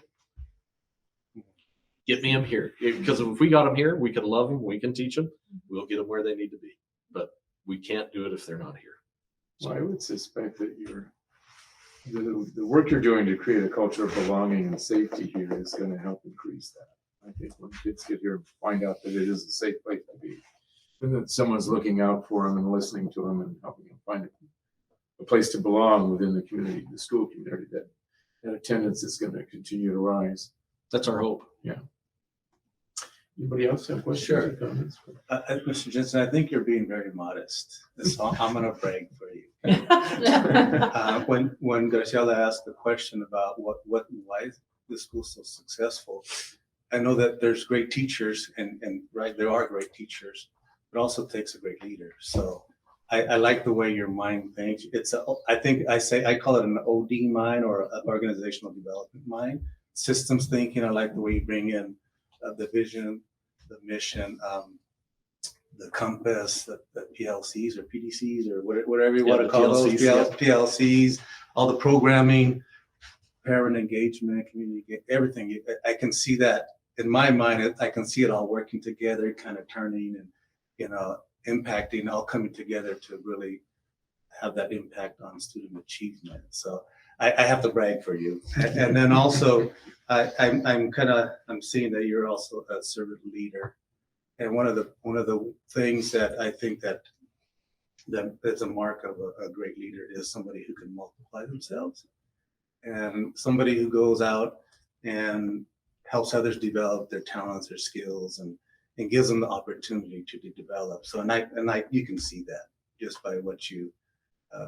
get me them here. Because if we got them here, we can love them, we can teach them, we'll get them where they need to be. But we can't do it if they're not here. So I would suspect that the work you're doing to create a culture of belonging and safety here is going to help increase that. I think when kids get here and find out that it is a safe place to be, and that someone's looking out for them and listening to them and helping them find a place to belong within the community, the school community, that attendance is going to continue to rise. That's our hope. Yeah. Anybody else have questions or comments? Mr. Jensen, I think you're being very modest. So I'm going to brag for you. When Graciela asked the question about why is the school so successful, I know that there's great teachers, and right, there are great teachers, but also takes a great leader. So I like the way your mind thinks. I call it an OD mind, or an organizational development mind. Systems thinking. I like the way you bring in the vision, the mission, the compass, the PLCs or PDCs or whatever you want to call those, PLCs, all the programming, parent engagement, community, everything. I can see that in my mind. I can see it all working together, kind of turning and, impacting, all coming together to really have that impact on student achievement. So I have to brag for you. And then also, I'm seeing that you're also a servant leader. And one of the things that I think that is a mark of a great leader is somebody who can multiply themselves, and somebody who goes out and helps others develop their talents, their skills, and gives them the opportunity to develop. So you can see that just by what you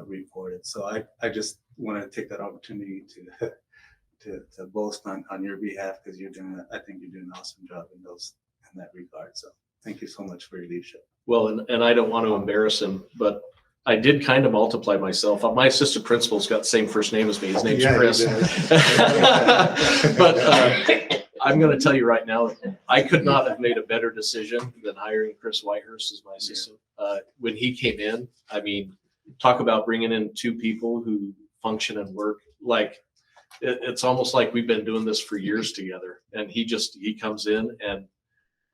reported. So I just want to take that opportunity to boast on your behalf, because I think you're doing an awesome job in that regard. So thank you so much for your leadership. Well, and I don't want to embarrass him, but I did kind of multiply myself. My assistant principal's got the same first name as me. His name's Chris. But I'm going to tell you right now, I could not have made a better decision than hiring Chris Whitehurst as my assistant. When he came in, I mean, talk about bringing in two people who function and work like it's almost like we've been doing this for years together. And he comes in, and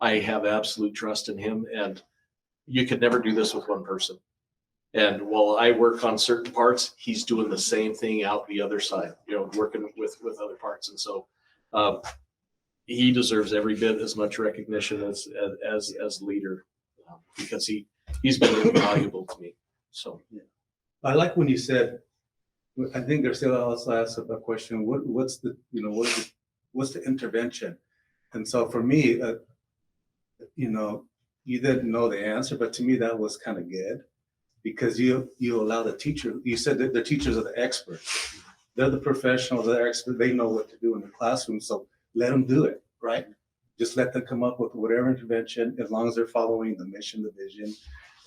I have absolute trust in him. And you could never do this with one person. And while I work on certain parts, he's doing the same thing out the other side, working with other parts. And so he deserves every bit as much recognition as leader, because he's been invaluable to me. So yeah. I like when you said, I think there's still also asked a question. What's the intervention? And so for me, you didn't know the answer, but to me that was kind of good, because you allow the teacher. You said that the teachers are the experts. They're the professionals. They're experts. They know what to do in the classroom. So let them do it, right? Just let them come up with whatever intervention, as long as they're following the mission, the vision,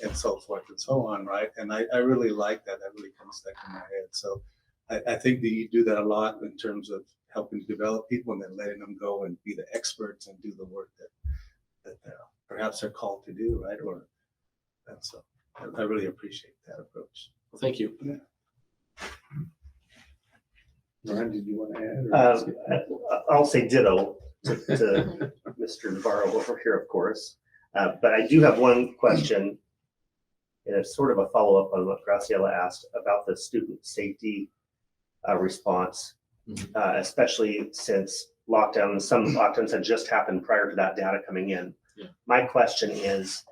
and so forth and so on, right? And I really like that. That really kind of stuck in my head. So I think that you do that a lot in terms of helping to develop people, and then letting them go and be the experts and do the work that perhaps they're called to do, right? And so I really appreciate that approach. Well, thank you. Yeah. Ryan, did you want to add? I'll say ditto to Mr. Navarro over here, of course. But I do have one question, and it's sort of a follow-up on what Graciela asked about the student safety response, especially since some lockdowns had just happened prior to that data coming in. Yeah. My question is,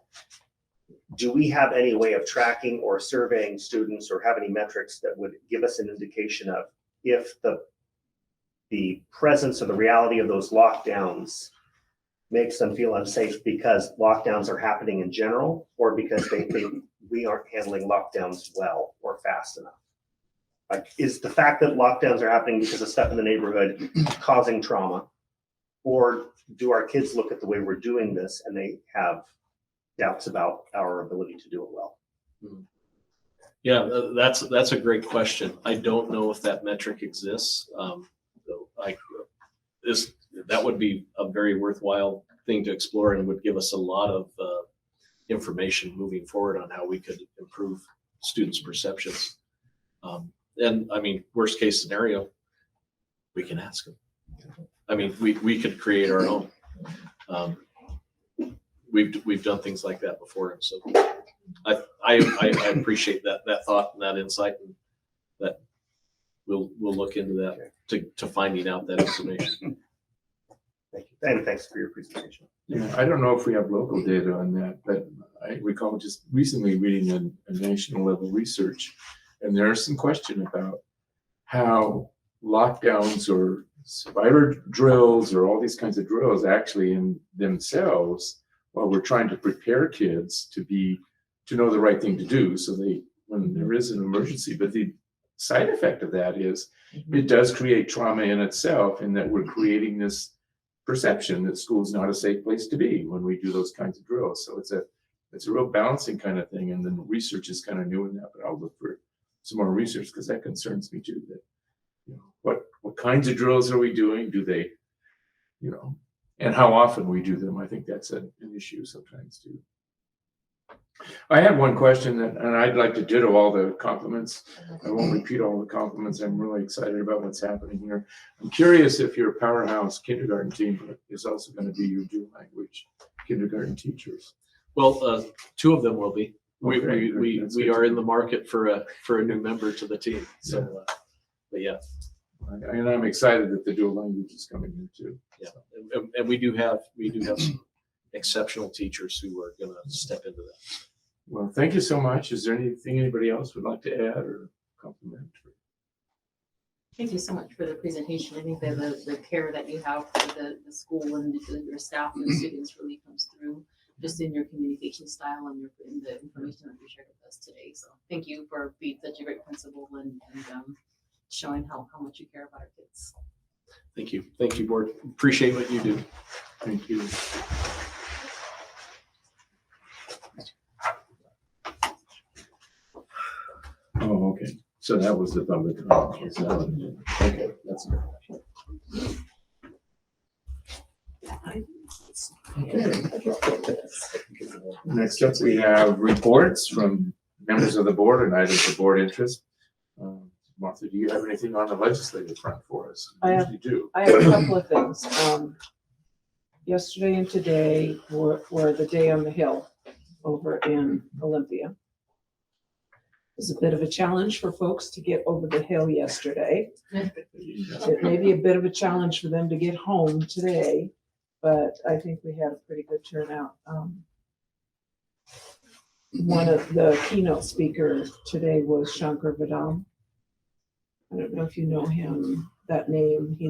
do we have any way of tracking or surveying students, or have any metrics that would give us an indication of if the presence or the reality of those lockdowns makes them feel unsafe because lockdowns are happening in general, or because we aren't handling lockdowns well or fast enough? Like, is the fact that lockdowns are happening because of stuff in the neighborhood causing trauma, or do our kids look at the way we're doing this and they have doubts about our ability to do it well? Yeah, that's a great question. I don't know if that metric exists. That would be a very worthwhile thing to explore, and would give us a lot of information moving forward on how we could improve students' perceptions. And I mean, worst case scenario, we can ask them. I mean, we could create our own. We've done things like that before, and so I appreciate that thought and that insight, and that we'll look into that to finding out that information. Thank you, and thanks for your presentation. Yeah, I don't know if we have local data on that, but I recall just recently reading a national level research, and there's some question about how lockdowns or survivor drills or all these kinds of drills actually in themselves while we're trying to prepare kids to know the right thing to do, so when there is an emergency. But the side effect of that is it does create trauma in itself, in that we're creating this perception that school's not a safe place to be when we do those kinds of drills. So it's a real balancing kind of thing, and then research is kind of new in that. But I'll look for some more research, because that concerns me too. That, you know, what kinds of drills are we doing? Do they, you know, and how often we do them? I think that's an issue sometimes too. I have one question, and I'd like to ditto all the compliments. I won't repeat all the compliments. I'm really excited about what's happening here. I'm curious if your powerhouse kindergarten team is also going to be your dual language kindergarten teachers. Well, 2 of them will be. Okay, We are in the market for a new member to the team. So, but yeah. And I'm excited that the dual language is coming here too. Yeah, and we do have some exceptional teachers who are going to step into that. Well, thank you so much. Is there anything anybody else would like to add or compliment? Thank you so much for the presentation. I think that the care that you have for the school and your staff and students really comes through just in your communication style and in the information that you shared with us today. So thank you for being such a great principal and showing how much you care about our kids. Thank you. Thank you, board. Appreciate what you do. Thank you. Oh, okay. So that was the public comment. Okay, that's good. Okay. Next up, we have reports from members of the board and items of board interest. Martha, do you have anything on the legislative front for us? I have a couple of things. Yesterday and today were the Day on the Hill over in Olympia. It was a bit of a challenge for folks to get over the hill yesterday. It may be a bit of a challenge for them to get home today, but I think we had a pretty good turnout. One of the keynote speakers today was Shankar Vidam. I don't know if you know him, that name. He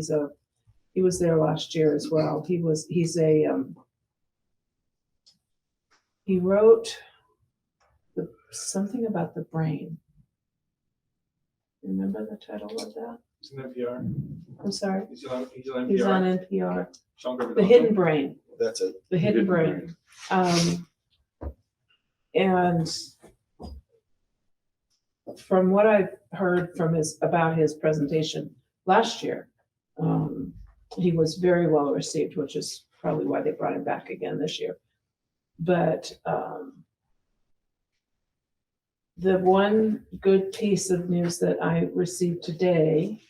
was there last year as well. He wrote something about the brain. Remember the title of that? He's on NPR. I'm sorry? He's on NPR. He's on NPR. Shankar The Vidam. Hidden Brain. That's it. The Hidden Brain. And from what I've heard about his presentation last year, he was very well received, which is probably why they brought him back again this year. But the one good piece of news that I received today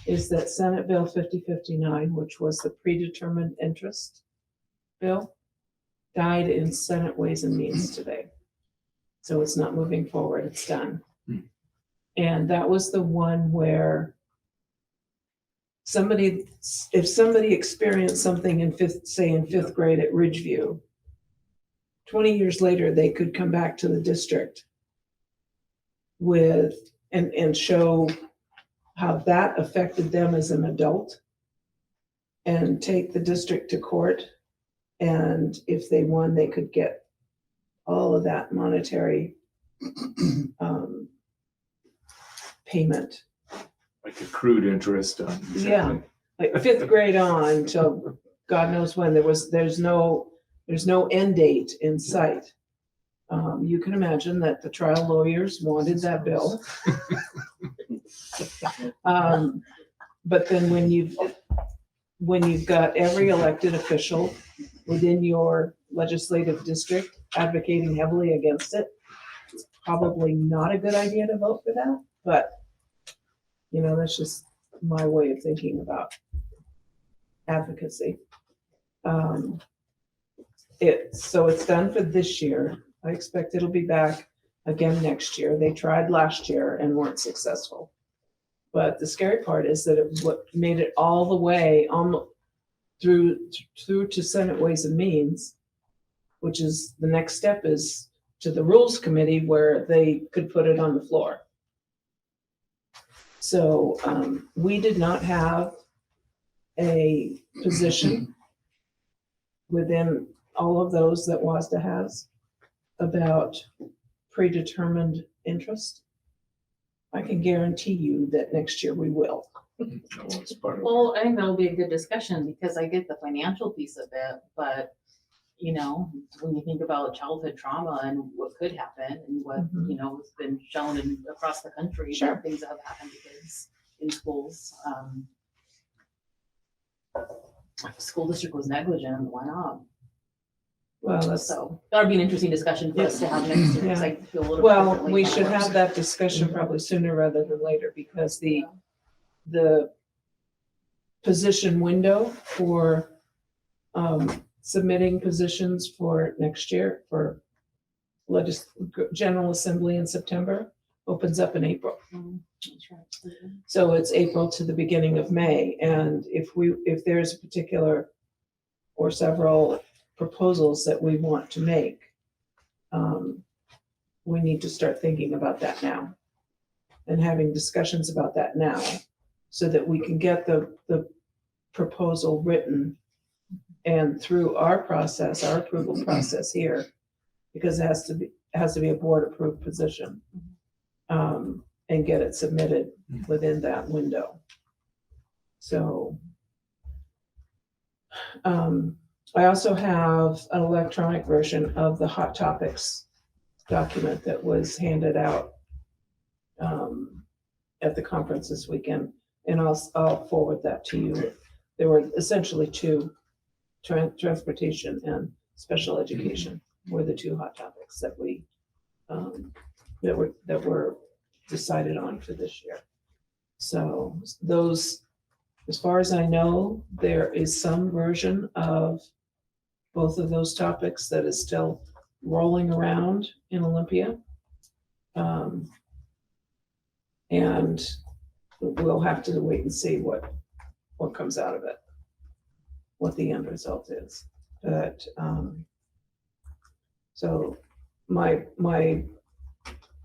is that Senate Bill 5059, which was the predetermined interest bill, died in Senate Ways and Means today. So it's not moving forward, it's done. And that was the one where if somebody experienced something in fifth grade at Ridgeview, 20 years later, they could come back to the district and show how that affected them as an adult and take the district to court. And if they won, they could get all of that monetary payment. Like accrued interest on. Yeah, like fifth grade on till God knows when. There's no end date in sight. You can imagine that the trial lawyers wanted that bill. But then when you've got every elected official within your legislative district advocating heavily against it, it's probably not a good idea to vote for that. But that's just my way of thinking about advocacy. So it's done for this year. I expect it'll be back again next year. They tried last year and weren't successful. But the scary part is that what made it all the way through to Senate Ways and Means, which is the next step is to the Rules Committee where they could put it on the floor. So we did not have a position within all of those that WASDA has about predetermined interest, I can guarantee you that next year we will. It's part of Well, I think that'll be a good discussion because I get the financial piece of it, but you know, when you think about childhood trauma and what could happen and what, Mhm. you know, has been shown across the country, Sure. that things that have happened to kids in schools. If the school district was negligent, why not? Well, that's, So that'd be an interesting discussion for us to have next year, because I feel a little. well, differently we about should it. have that discussion probably sooner rather than later because the position window for submitting positions for next year for General Assembly in September opens up in April. That's right. So it's April to the beginning of May. And if there's a particular or several proposals that we want to make, we need to start thinking about that now and having discussions about that now so that we can get the proposal written and through our process, our approval process here, because it has to be a board approved position, and get it submitted within that window. So, I also have an electronic version of the Hot Topics document that was handed out at the conference this weekend, and I'll forward that to you. There were essentially two, transportation and special education were the two hot topics that we that were decided on for this year. So those, as far as I know, there is some version of both of those topics that is still rolling around in Olympia. And we'll have to wait and see what comes out of it, what the end result is. But so my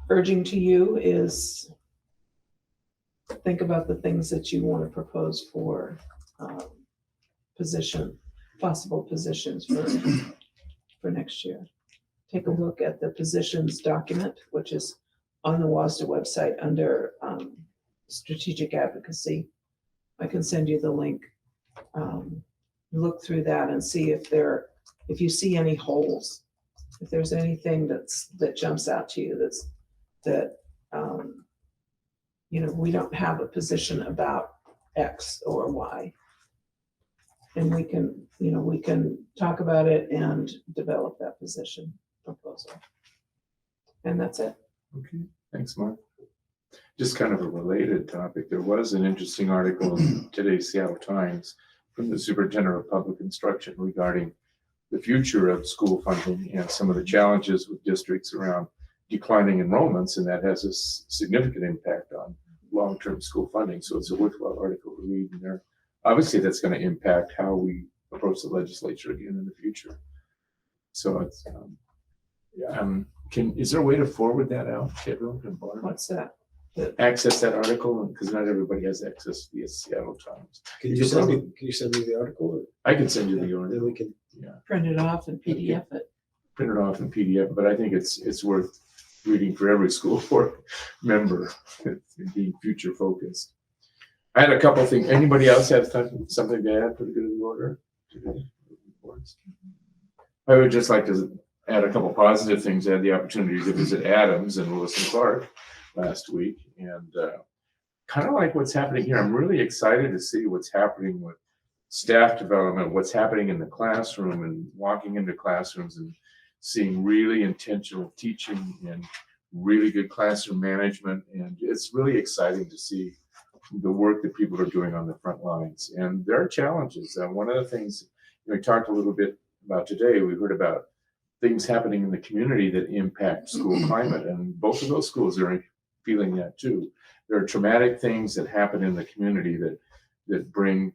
urging to you is think about the things that you want to propose for possible positions for next year. Take a look at the positions document, which is on the WASDA website under strategic advocacy. I can send you the link. Look through that and see if you see any holes, if there's anything that jumps out to you that we don't have a position about X or Y. And we can talk about it and develop that position proposal. And that's it. Okay, thanks, Mark. Just kind of a related topic, there was an interesting article in today's Seattle Times from the Superintendent of Public Instruction regarding the future of school funding and some of the challenges with districts around declining enrollments, and that has a significant impact on long-term school funding. So it's a worthwhile article to read, and there, obviously that's going to impact how we approach the legislature again in the future. So it's, is there a way to forward that out, Pedro and Barb? What's that? Access that article, because not everybody has access to the Seattle Times. Can you send me the article? Or I can send you the then article. we can. Print it off and PDF it. Print it off in PDF, but I think it's worth reading for every school board member, being future focused. I had a couple of things. Anybody else have something to add for the good of the order today? I would just like to add a couple positive things. I had the opportunity to visit Adams and Lewis and Clark last week, and kind of like what's happening here. I'm really excited to see what's happening with staff development, what's happening in the classroom, and walking into classrooms and seeing really intentional teaching and really good classroom management. And it's really exciting to see the work that people are doing on the front lines. And there are challenges. One of the things we talked a little bit about today, we heard about things happening in the community that impact school climate. And both of those schools are feeling that too. There are traumatic things that happen in the community that bring,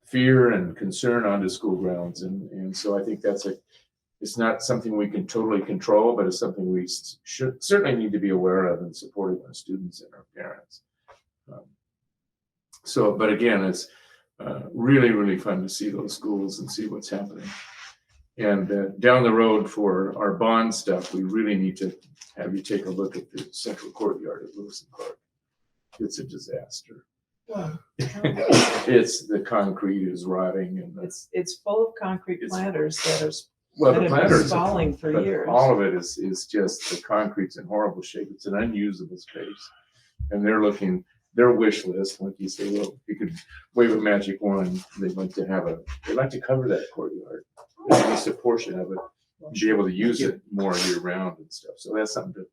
fear and concern onto school grounds. And so I think it's not something we can totally control, but it's something we should certainly need to be aware of and supporting our students and our parents. But again, it's really, really fun to see those schools and see what's happening. And down the road for our bond stuff, we really need to have you take a look at the central courtyard at Lewis and Clark. It's a disaster. Wow. It's the concrete is rotting and It's full of concrete planters that are well, that the have been planters, stalling for but years. all of it is just the concrete's in horrible shape. It's an unusable space, and their wish list. Like you say, well, if you could wave a magic wand, they'd like to cover that courtyard, at least a portion of it, be able to use it more year round and stuff. So that's something to,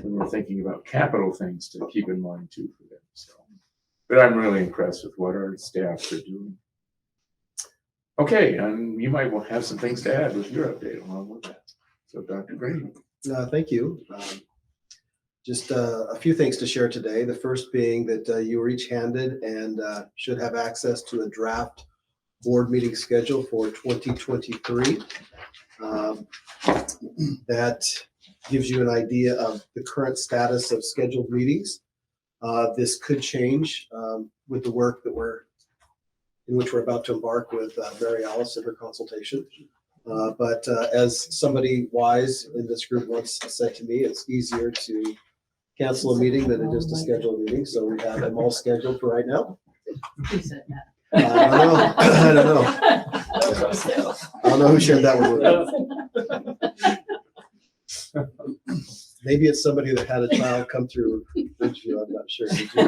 when we're thinking about capital things, to keep in mind too for them. So, but I'm really impressed with what our staffs are doing. Okay, and you might have some things to add with your update along with that. So, Dr. Green. Thank you. Just a few things to share today. The first being that you were each handed and should have access to a draft board meeting schedule for 2023. That gives you an idea of the current status of scheduled meetings. This could change with the work that in which we're about to embark with Mary Alice in her consultation. But as somebody wise in this group once said to me, it's easier to cancel a meeting than it is to schedule a meeting. So we have them all scheduled for right now. Who said that? I don't know. I don't know who shared that one with me. Maybe it's somebody that had a child come through Ridgeview. I'm not sure. Did you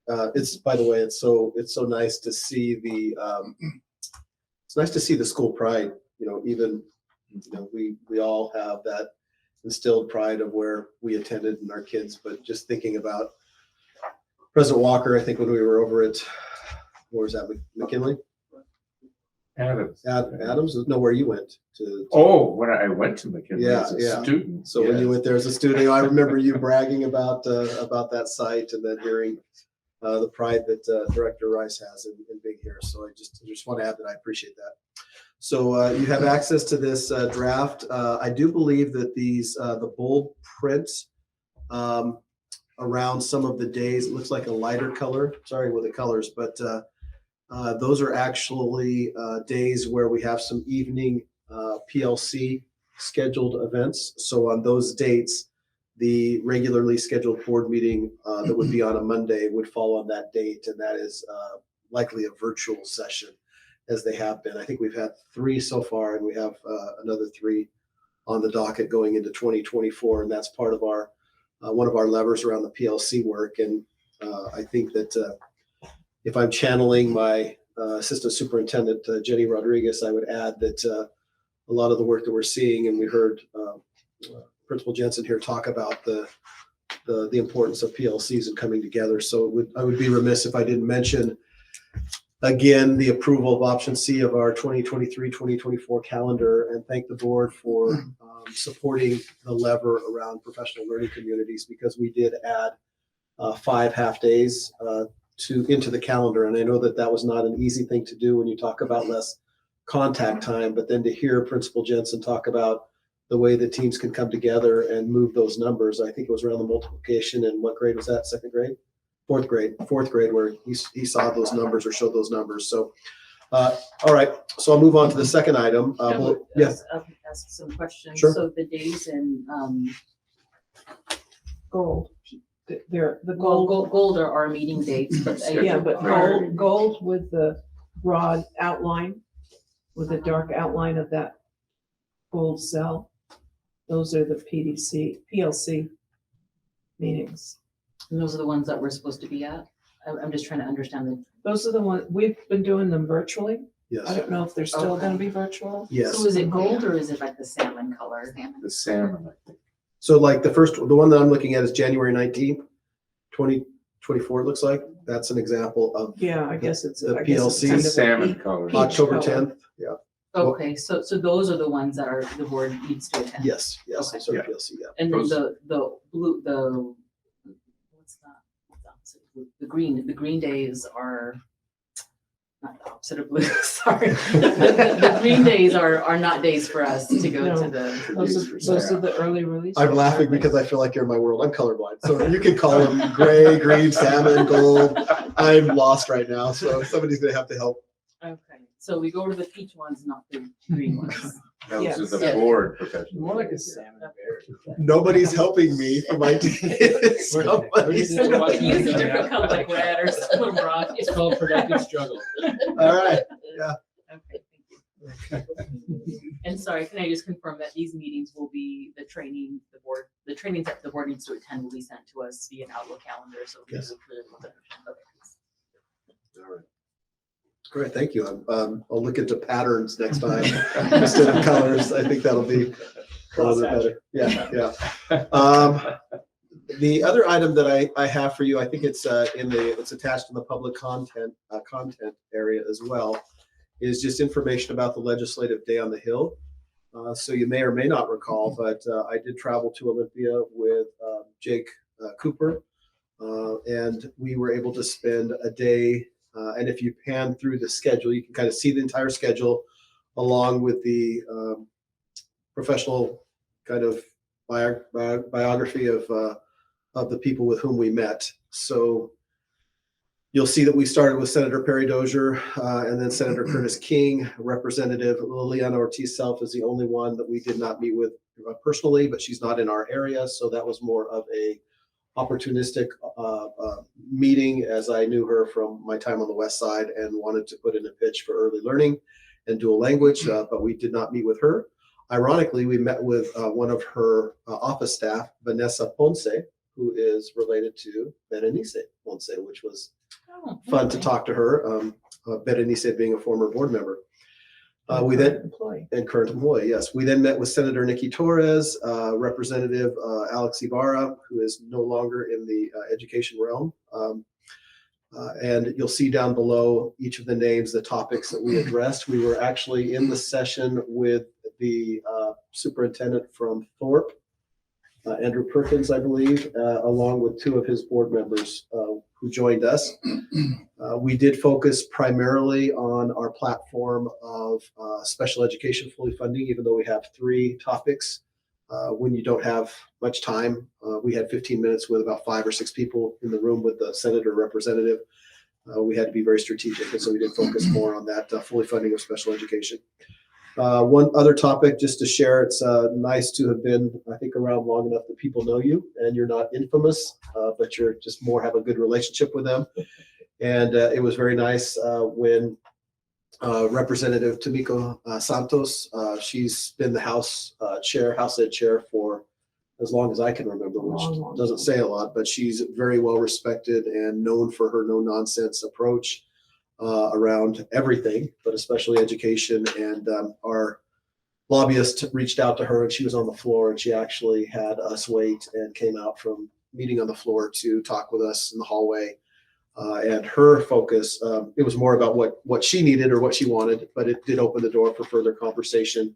know? It's, by the way, it's so nice to see it's nice to see the school pride. Even we all have that instilled pride of where we attended and our kids. But just thinking about President Walker, I think when we were over at, where was that, McKinley? Adams. Adams? No, where you went to. Oh, when I went to McKinley as a Yeah. student. So when you went there as a student, I remember you bragging about that site and then hearing the pride that Director Rice has in being here. So I just want to add that I appreciate that. So you have access to this draft. I do believe that the bold print around some of the days, it looks like a lighter color. Sorry with the colors, but those are actually days where we have some evening PLC scheduled events. So on those dates, the regularly scheduled board meeting that would be on a Monday would fall on that date, and that is likely a virtual session, as they have been. I think we've had 3 so far, and we have another 3 on the docket going into 2024, and that's part of our one of our levers around the PLC work. And I think that if I'm channeling my assistant superintendent, Jenny Rodriguez, I would add that a lot of the work that we're seeing, and we heard Principal Jensen here talk about the importance of PLCs and coming together. So I would be remiss if I didn't mention again the approval of option C of our 2023-2024 calendar, and thank the board for supporting the lever around professional learning communities, because we did add 5 half days into the calendar. And I know that was not an easy thing to do when you talk about less contact time, but then to hear Principal Jensen talk about the way that teams can come together and move those numbers. I think it was around the multiplication. And what grade was that? 2nd grade? 4th grade, where he saw those numbers or showed those numbers. So, all right. So I'll move on to the second item. Yes. I'll ask some questions. Sure. So the days in Gold. They're the gold. gold are our meeting dates, but Yeah, but gold with the broad outline, with the dark outline of that gold cell. Those are the PLC meetings. and those are the ones that we're supposed to be at. I'm just trying to understand the. Those are the ones, we've been doing them virtually. I Yes. don't know if they're still gonna be virtual. Yes. So is it gold or is it like the salmon color? The salmon, I think. So like the one that I'm looking at is January 19th, 2024, it looks like. That's an example of Yeah, I guess it's. The I guess it's PLC kind of a Salmon peak. color. October color. 10th. Yeah. Okay, so those are the ones that the board needs to attend. Yes. Okay. So Yeah. PLC, yeah. And then Those- the blue, what's that? The green days are not the opposite of blue, sorry. The green days are not days for us to go No. to the. Those are the early release. I'm laughing because I feel like you're in my world. I'm colorblind. So you can call them gray, green, salmon, gold. I'm lost right now. So somebody's going to have to help. Okay, so we go to the peach ones, not the green ones. Those Yes. are the board professionals. More like a salmon bear. Nobody's helping me for my days. Somebody's- So we could use a different color, like red or some rock. It's called productive struggle. All right. Okay, thank you. And sorry, can I just confirm that these meetings will be the trainings that the board needs to attend will be sent to us via an Outlook calendar, so we Yes. will clearly understand. Okay. All right. Great, thank you. I'll look into patterns next time instead of colors. I think that'll be a little bit better. Yeah. The other item that I have for you, I think it's it's attached in the public content area as well, is just information about the Legislative Day on the Hill. So you may or may not recall, but I did travel to Olympia with Jake Cooper, and we were able to spend a day. And if you pan through the schedule, you can kind of see the entire schedule along with the professional kind of biography of the people with whom we met. So you'll see that we started with Senator Perry Dozier and then Senator Curtis King. Representative Liliana Ortiz-Self is the only one that we did not meet with personally, but she's not in our area. So that was more of a opportunistic meeting, as I knew her from my time on the West Side and wanted to put in a pitch for early learning and dual language, but we did not meet with her. Ironically, we met with one of her office staff, Vanessa Ponce, who is related to Berenice Ponce, which was fun to talk to her. Berenice being a former board member. We then current employee, yes. We then met with Senator Nikki Torres, Representative Alex Ibarra, who is no longer in the education realm. And you'll see down below each of the names, the topics that we addressed. We were actually in the session with the superintendent from Thorpe, Andrew Perkins, I believe, along with two of his board members who joined us. We did focus primarily on our platform of special education fully funding, even though we have 3 topics. When you don't have much time, we had 15 minutes with about 5 or 6 people in the room with the senator representative. We had to be very strategic, and so we did focus more on that fully funding of special education. One other topic just to share, it's nice to have been, I think, around long enough that people know you and you're not infamous, but you're just more have a good relationship with them. And it was very nice when Representative Tomiko Santos, she's been the House Ed chair for as long as I can remember, which doesn't say a lot, but she's very well respected and known for her no nonsense approach around everything, but especially education. And our lobbyist reached out to her and she was on the floor and she actually had us wait and came out from meeting on the floor to talk with us in the hallway. And her focus, it was more about what she needed or what she wanted, but it did open the door for further conversation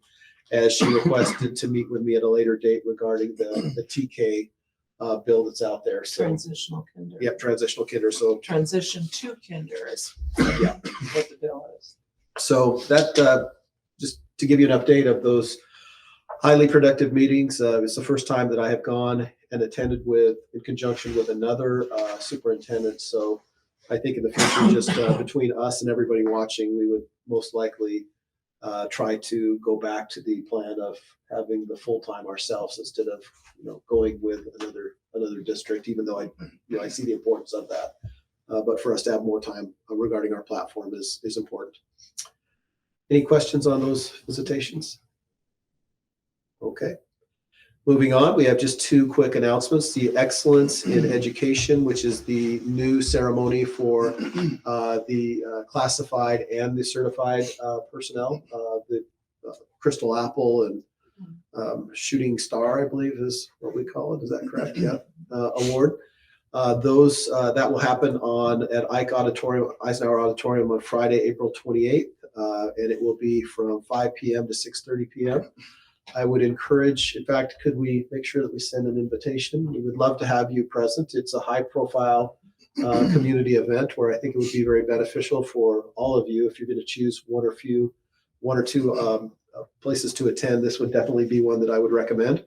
as she requested to meet with me at a later date regarding the TK bill that's out there. So Transitional kinder. yep, transitional kinder. So Transition to kinder is yeah, what the bill is. so that just to give you an update of those highly productive meetings. It's the first time that I have gone and attended in conjunction with another superintendent. So I think in the future, just between us and everybody watching, we would most likely try to go back to the plan of having the full-time ourselves instead of going with another district, even though I see the importance of that. But for us to have more time regarding our platform is important. Any questions on those visitations? Okay. Moving on, we have just 2 quick announcements. The Excellence in Education, which is the new ceremony for the classified and the certified personnel. The Crystal Apple and Shooting Star, I believe is what we call it. Is that correct? Yeah. Award. Those that will happen at Eisenhower Auditorium on Friday, April 28th, and it will be from 5 p.m. to 6:30 p.m. I would encourage, in fact, could we make sure that we send an invitation? We would love to have you present. It's a high-profile community event where I think it would be very beneficial for all of you. If you're going to choose one or two places to attend, this would definitely be one that I would recommend.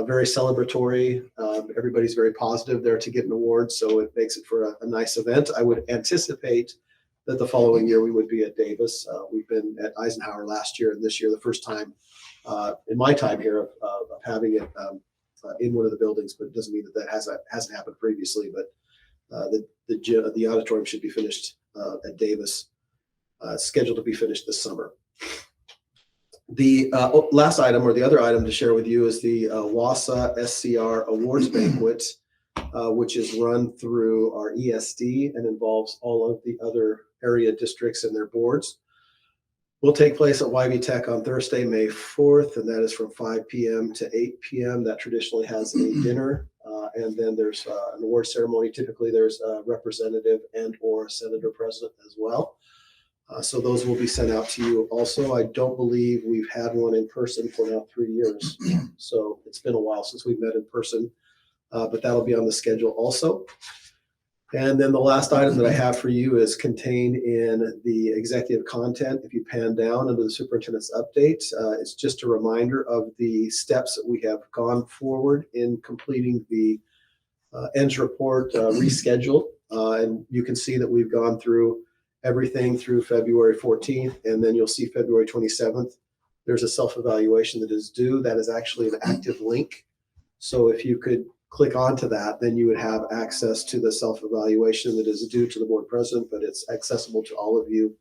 Very celebratory. Everybody's very positive there to get an award, so it makes it for a nice event. I would anticipate that the following year we would be at Davis. We've been at Eisenhower last year, and this year the first time in my time here of having it in one of the buildings, but it doesn't mean that hasn't happened previously. But the auditorium should be finished at Davis, scheduled to be finished this summer. The last item, or the other item to share with you, is the WASA SCR Awards Banquet, which is run through our ESD and involves all of the other area districts and their boards. Will take place at YB Tech on Thursday, May 4th, and that is from 5 p.m. to 8 p.m. That traditionally has a dinner, and then there's an award ceremony. Typically, there's a representative and or senator present as well. So those will be sent out to you also. I don't believe we've had one in person for now 3 years. So it's been a while since we've met in person, but that'll be on the schedule also. And then the last item that I have for you is contained in the executive content. If you pan down under the superintendent's update, it's just a reminder of the steps that we have gone forward in completing the ENDS report reschedule. And you can see that we've gone through everything through February 14th, and then you'll see February 27th. There's a self-evaluation that is due. That is actually an active link. So if you could click onto that, then you would have access to the self-evaluation that is due to the board president, but it's accessible to all of you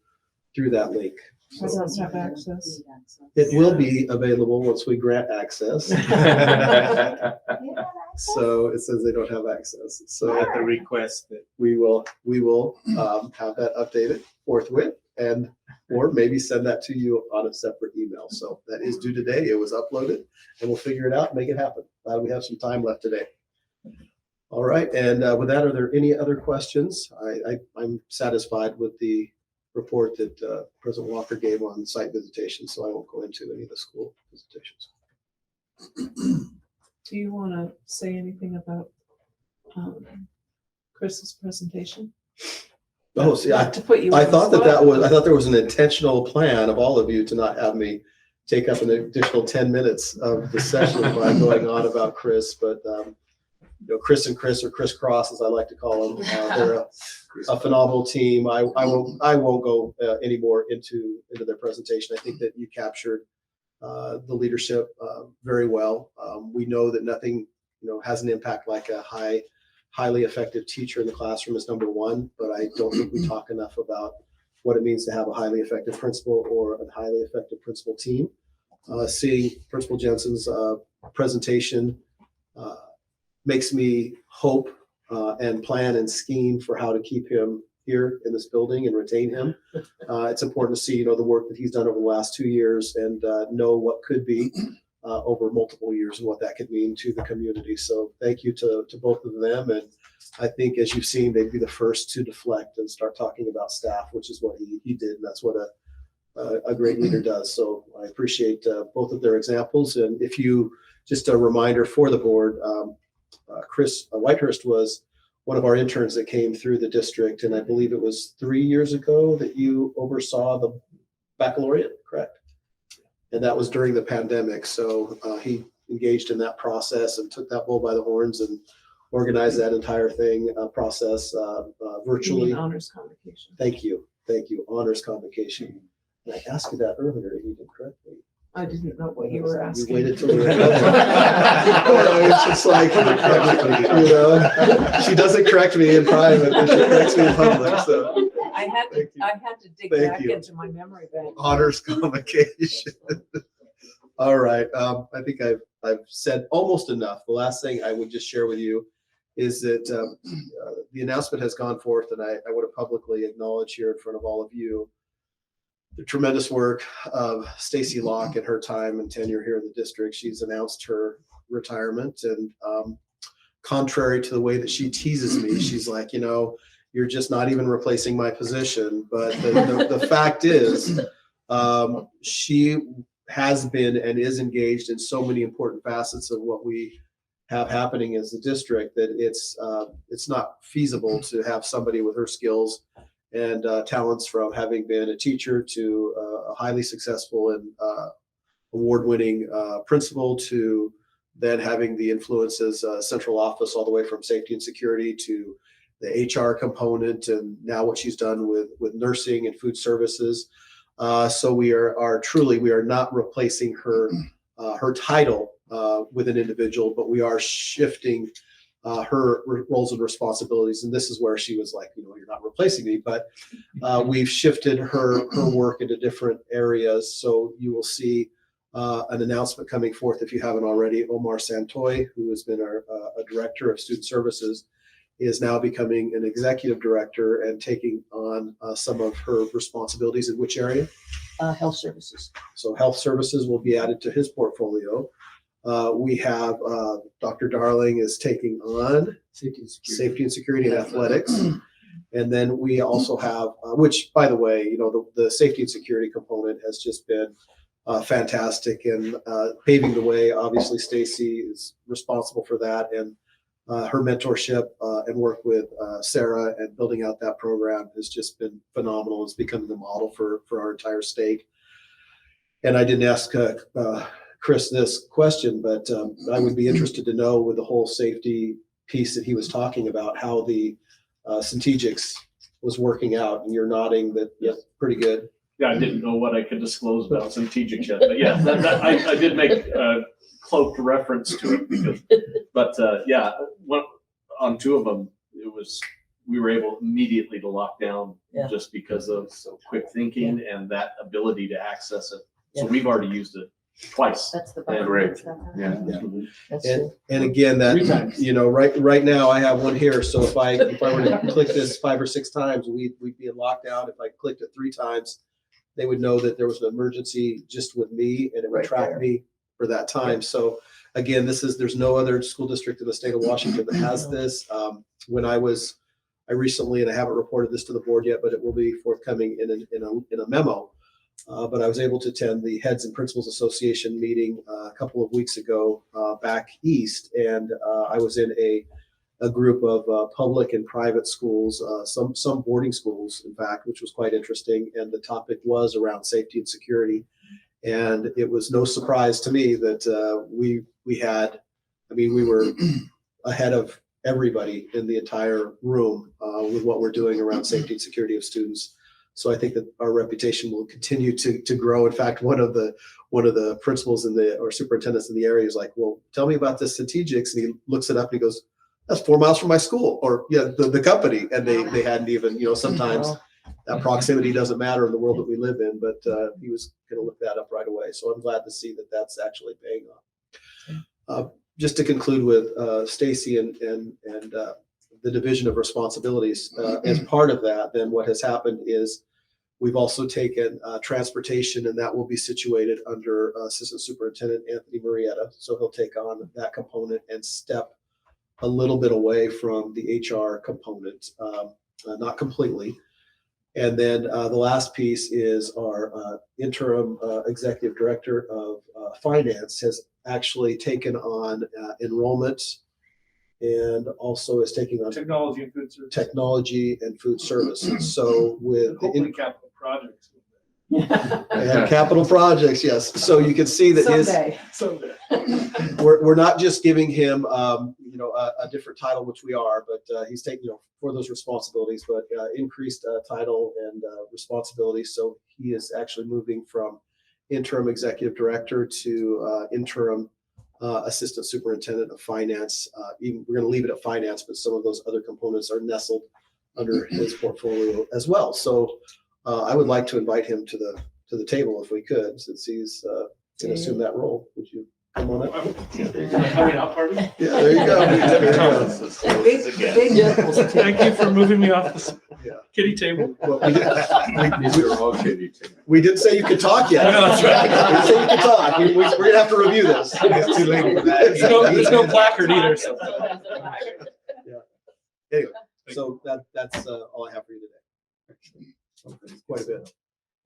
through that link. Residents have access. It will be available once we grant access. So it says they don't have access. So At the request that we will have that updated forthwith, and or maybe send that to you on a separate email. So that is due today. It was uploaded, and we'll figure it out and make it happen. Glad we have some time left today. All right, and with that, are there any other questions? I'm satisfied with the report that President Walker gave on site visitation, so I won't go into any of the school visitations. Do you want to say anything about Chris's presentation? Oh, see, Not to put you I on the thought spot. I thought there was an intentional plan of all of you to not have me take up an additional 10 minutes of the session by going on about Chris, but Chris and Chris, or crisscross as I like to call them, they're a phenomenal team. I won't go any more into their presentation. I think that you captured the leadership very well. We know that nothing has an impact like a highly effective teacher in the classroom is number one, but I don't think we talk enough about what it means to have a highly effective principal or a highly effective principal team. Seeing Principal Jensen's presentation makes me hope and plan and scheme for how to keep him here in this building and retain him. It's important to see, the work that he's done over the last 2 years and know what could be over multiple years and what that could mean to the community. So thank you to both of them. And I think, as you've seen, they'd be the first to deflect and start talking about staff, which is what he did. And that's what a great leader does. So I appreciate both of their examples. And if you, just a reminder for the board, Chris Whitehurst was one of our interns that came through the district. And I believe it was 3 years ago that you oversaw the baccalaureate, correct? And that was during the pandemic. So he engaged in that process and took that bull by the horns and organized that entire thing process virtually. You mean honors convocation. Thank you. Honors convocation. And I asked you that earlier and you didn't correct me. I didn't know what you were asking. You waited till we were it's just like, she doesn't correct me in private, but she corrects me in public. So I had to dig Thank back you. into my memory bank. honors convocation. All right. I think I've said almost enough. The last thing I would just share with you is that the announcement has gone forth, and I want to publicly acknowledge here in front of all of you the tremendous work of Stacy Locke and her time and tenure here in the district. She's announced her retirement, and contrary to the way that she teases me, she's like, you're just not even replacing my position. But the fact is, she has been and is engaged in so many important facets of what we have happening as a district, that it's not feasible to have somebody with her skills and talents, from having been a teacher to a highly successful and award-winning principal, to then having the influences central office, all the way from safety and security to the HR component, and now what she's done with nursing and food services. So we are not replacing her title with an individual, but we are shifting her roles and responsibilities. And this is where she was like, you're not replacing me, but we've shifted her work into different areas. So you will see an announcement coming forth, if you haven't already. Omar Santoy, who has been a director of student services, is now becoming an executive director and taking on some of her responsibilities. In which area? Health services. So health services will be added to his portfolio. We have Dr. Darling is taking on safety and security and athletics. And then we also have, which, by the way, the safety and security component has just been fantastic, and paving the way. Obviously, Stacy is responsible for that, and her mentorship and work with Sarah and building out that program has just been phenomenal. It's becoming the model for our entire state. And I didn't ask Chris this question, but I would be interested to know, with the whole safety piece that he was talking about, how the Centegics was working out. And you're nodding that, yes, pretty good. Yeah, I didn't know what I could disclose about Centegic yet, but yeah, I did make a cloaked reference to it, but yeah, on two of them, we were able immediately to lock down, just because of quick thinking and that ability to access it. So we've already used it twice. That's the Great. Yeah. And again, that, right now I have one here. So if I were to click this 5 or 6 times, we'd be in lockdown. If I clicked it 3 times, they would know that there was an emergency just with me, and it would track me for that time. So again, there's no other school district in the state of Washington that has this. When I recently, and I haven't reported this to the board yet, but it will be forthcoming in a memo. But I was able to attend the Heads and Principals Association meeting a couple of weeks ago back east, and I was in a group of public and private schools, some boarding schools, in fact, which was quite interesting. And the topic was around safety and security. And it was no surprise to me that we were ahead of everybody in the entire room with what we're doing around safety and security of students. So I think that our reputation will continue to grow. In fact, one of the principals or superintendents in the area is like, well, tell me about this Centegics. And he looks it up and he goes, that's 4 miles from my school, or the company. And they hadn't even, sometimes that proximity doesn't matter in the world that we live in, but he was going to look that up right away. So I'm glad to see that that's actually paying off. Just to conclude with Stacy and the division of responsibilities, as part of that, then what has happened is we've also taken transportation, and that will be situated under Assistant Superintendent Anthony Marietta. So he'll take on that component and step a little bit away from the HR component, not completely. And then the last piece is our interim executive director of finance has actually taken on enrollment, and also is taking on Technology and food services. Technology and food services. So with Hopefully capital projects. and capital projects, yes. So you can see that Someday. we're not just giving him a different title, which we are, but he's taking for those responsibilities, but increased title and responsibilities. So he is actually moving from interim executive director to interim assistant superintendent of finance. We're going to leave it at finance, but some of those other components are nestled under his portfolio as well. So I would like to invite him to the table if we could, since he's going to assume that role. Would you come on up? Coming out party? Yeah, there you go. Thank you for moving me off this kitty table. Well, These are all kitty tables. we didn't say you could talk yet. No, that's right. We didn't say you could talk. We're going to have to review this. It's too late for that. There's no placard either. So. Anyway, so that's all I have for you today. Quite a bit.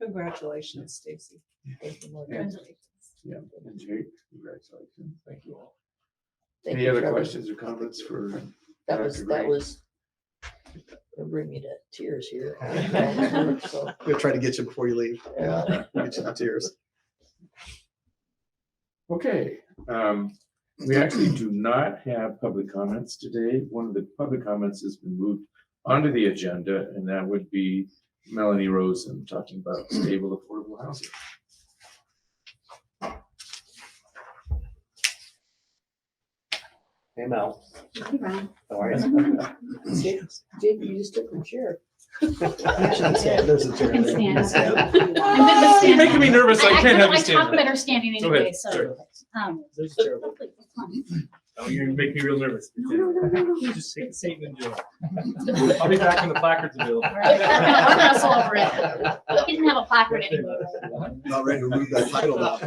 Congratulations, Stacy. Yeah, and Jake, congratulations. Thank you all. Thank Any you, other Trevor. questions or comments for? That was, Dr. that Green? was, it'll bring me to tears here. So, I'm gonna try to get you before you leave. yeah. Get you to tears. Okay, we actually do not have public comments today. One of the public comments has been moved onto the agenda, and that would be Melanie Rosen talking about stable, affordable housing. Hey, Mel. Hey, Brian. How are you? Jake, you just took my chair. There's a chair. I can there. stand. Yeah. I'm good with standing. Making me nervous. I can't have you I stand. talk better standing Go ahead, anyway, so. sure. There's a chair. Hopefully it's fun. Oh, you make me real nervous. No. Just take a seat and enjoy. I'll be back when the placards available. All right. I'll wrestle over it. He didn't have a placard anyway. Not ready to read that title now.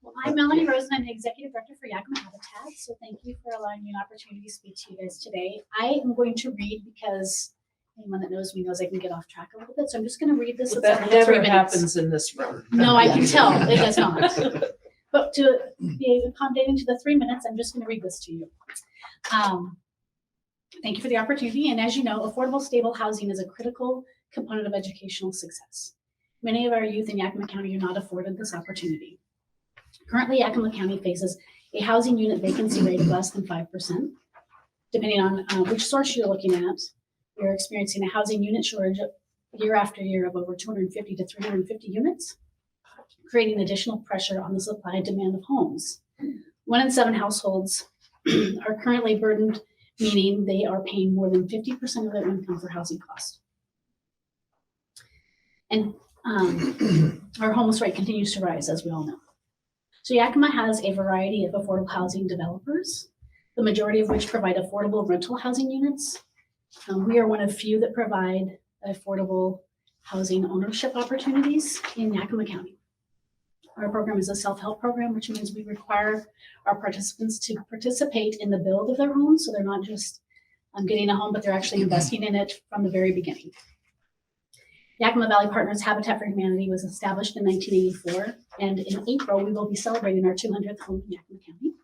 Well, I'm Melanie Rosen. I'm the Executive Director for Yakima Habitat. So thank you for allowing me an opportunity to speak to you guys today. I am going to read because anyone that knows me knows I can get off track a little bit. So I'm just going to read this. But It's that only 3 never minutes. happens in this room. No, I can tell. It does not. But to be accommodating to the 3 minutes, I'm just going to read this to you. Thank you for the opportunity. And as you know, affordable, stable housing is a critical component of educational success. Many of our youth in Yakima County are not afforded this opportunity. Currently, Yakima County faces a housing unit vacancy rate of less than 5%. Depending on which source you're looking at, we are experiencing a housing unit shortage year after year of over 250 to 350 units, creating additional pressure on the supply and demand of homes. 1 in 7 households are currently burdened, meaning they are paying more than 50% of their income for housing costs. And our homeless rate continues to rise, as we all know. So Yakima has a variety of affordable housing developers, the majority of which provide affordable rental housing units. We are one of few that provide affordable housing ownership opportunities in Yakima County. Our program is a self-help program, which means we require our participants to participate in the build of their home. So they're not just getting a home, but they're actually investing in it from the very beginning. Yakima Valley Partners Habitat for Humanity was established in 1984, and in April, we will be celebrating our 200th home in Yakima County.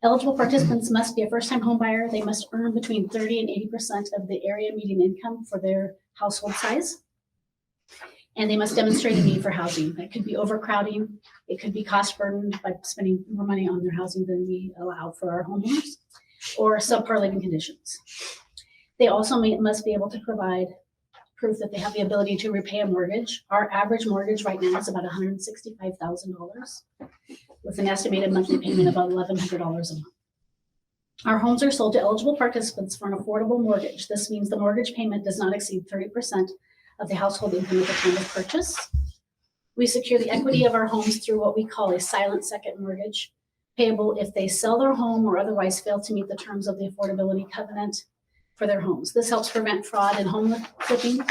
Eligible participants must be a first-time home buyer. They must earn between 30 and 80% of the area median income for their household size. And they must demonstrate a need for housing. That could be overcrowding. It could be cost burdened by spending more money on their housing than we allow for our homeowners, or subpar living conditions. They also must be able to provide proof that they have the ability to repay a mortgage. Our average mortgage right now is about $165,000 with an estimated monthly payment of about $1,100 a month. Our homes are sold to eligible participants for an affordable mortgage. This means the mortgage payment does not exceed 30% of the household income at the time of purchase. We secure the equity of our homes through what we call a silent second mortgage, payable if they sell their home or otherwise fail to meet the terms of the affordability covenant for their homes. This helps prevent fraud and home flipping.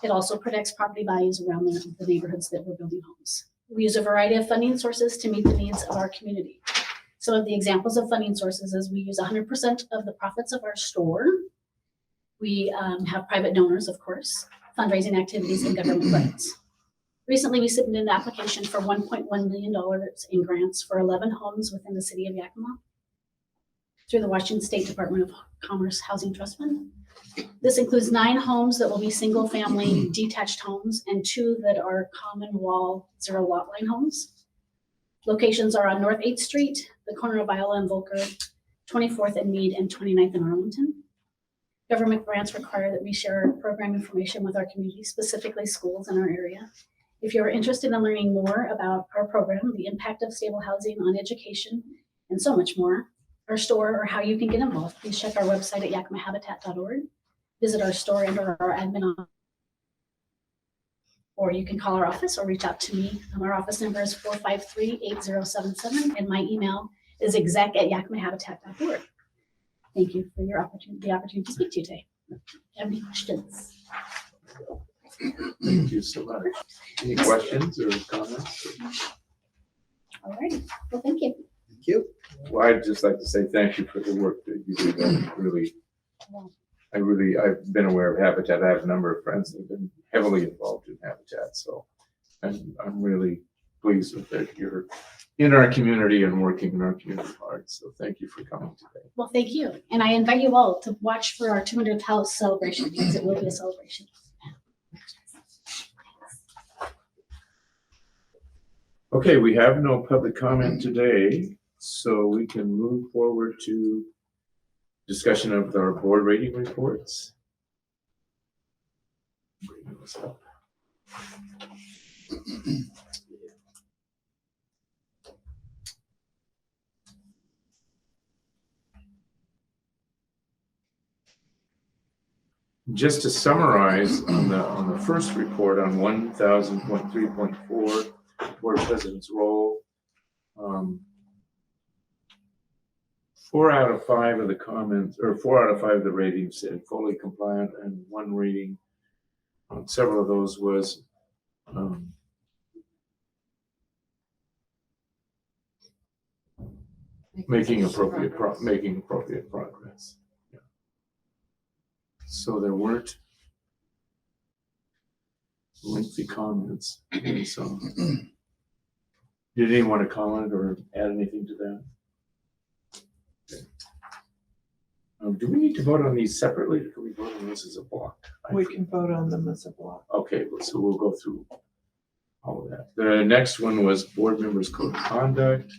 It also protects property values around the neighborhoods that we're building homes. We use a variety of funding sources to meet the needs of our community. Some of the examples of funding sources is we use 100% of the profits of our store. We have private donors, of course, fundraising activities, and government grants. Recently, we submitted an application for $1.1 million in grants for 11 homes within the city of Yakima through the Washington State Department of Commerce Housing Trust Fund. This includes 9 homes that will be single-family detached homes and 2 that are common wall, 0 lot line homes. Locations are on North 8th Street, the corner of Viola and Volker, 24th and Meade, and 29th and Arlington. Government grants require that we share our program information with our community, specifically schools in our area. If you're interested in learning more about our program, the impact of stable housing on education, and so much more, our store, or how you can get involved, please check our website at yakimahabitat.org. Visit our store and our admin office, or you can call our office or reach out to me. Our office number is 453-8077, and my email is exec@yakimahabitat.org. Thank you for the opportunity to speak to you today. Do you have any questions? Thank you so much. Any questions or comments? All right. Well, thank you. Thank you. Well, I'd just like to say thank you for the work that you do. I've been aware of Habitat. I have a number of friends that have been heavily involved in Habitat, so I'm really pleased with that. You're in our community and working in our community hard. So thank you for coming today. Well, thank you. And I invite you all to watch for our 200th house celebration because it will be a celebration. Okay, we have no public comment today, so we can move forward to discussion of our board rating reports. Bring those up. Just to summarize on the first report on 1000.3.4, board president's role, 4 out of 5 of the comments, or 4 out of 5 of the ratings said fully compliant, and 1 rating on several of those was making appropriate progress. Yeah. So there weren't lengthy comments. So, did anyone want to comment or add anything to that? Okay. Do we need to vote on these separately, or can we vote on this as a block? We can vote on them as a block. Okay, so we'll go through all of that. The next one was board members' code of conduct.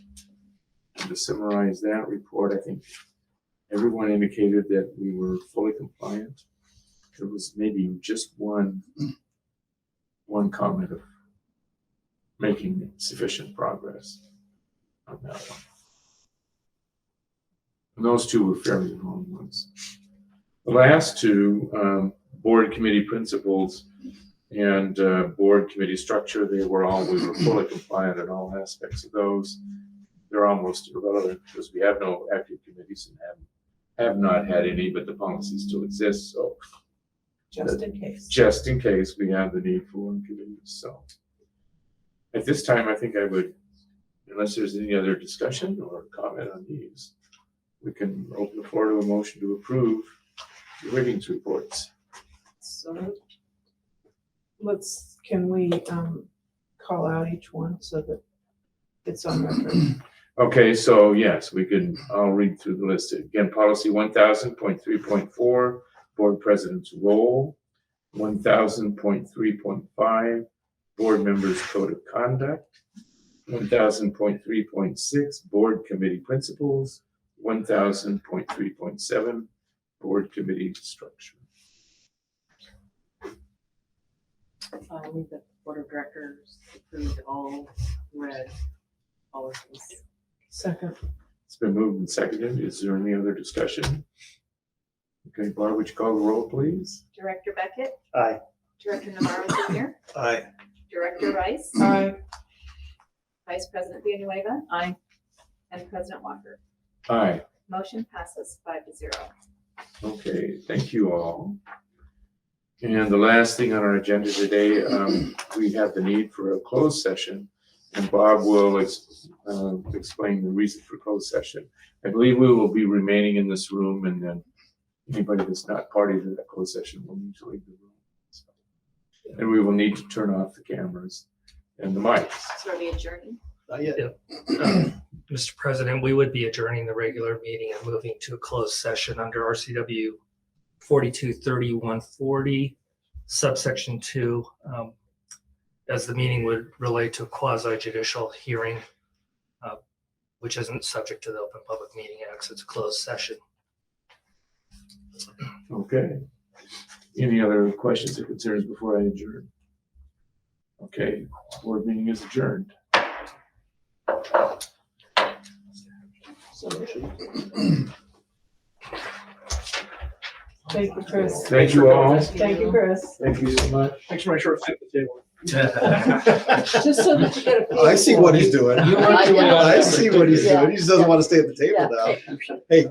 And to summarize that report, I think everyone indicated that we were fully compliant. There was maybe just one comment of making sufficient progress on that one. And those 2 were fairly long ones. The last 2, board committee principles and board committee structure, we were fully compliant in all aspects of those. They're almost irrelevant because we have no active committees and have not had any, but the policies still exist. So Just in case. Just in case we have the need for one committee. So at this time, I think I would, unless there's any other discussion or comment on these, we can open the floor to a motion to approve the ratings reports. So can we call out each one so that it's on record? Okay, so yes, I'll read through the list again. Policy 1000.3.4, board president's role. 1000.3.5, board members' code of conduct. 1000.3.6, board committee principles. 1000.3.7, board committee structure. I move that the board of directors approved all red policies. Second. It's been moved and seconded. Is there any other discussion? Okay, Barb, would you call the roll, please? Director Beckett? Aye. Director Navarro Jr.? Aye. Director Rice? Aye. Vice President Villanueva? Aye. And President Walker? Aye. Motion passes 5-0. Okay, thank you all. And the last thing on our agenda today, we have the need for a closed session, and Bob will explain the reason for closed session. I believe we will be remaining in this room, and then anybody that's not party to that closed session will need to leave the room. So, and we will need to turn off the cameras and the mics. So are we adjourning? Not yet. Mr. President, we would be adjourning the regular meeting and moving to a closed session under RCW 423140, subsection 2, as the meeting would relate to a quasi-judicial hearing, which isn't subject to the Open Public Meeting Act. So it's a closed session. Okay. Any other questions or concerns before I adjourn? Okay, board meeting is adjourned. Thank you, Chris. Thank you all. Thank you, Chris. Thank you so much. Thanks for my short sit at the table. Just so that you get a feel. I see what he's doing. You weren't doing I it. see what he's doing. He just doesn't want to stay at the table now. Hey,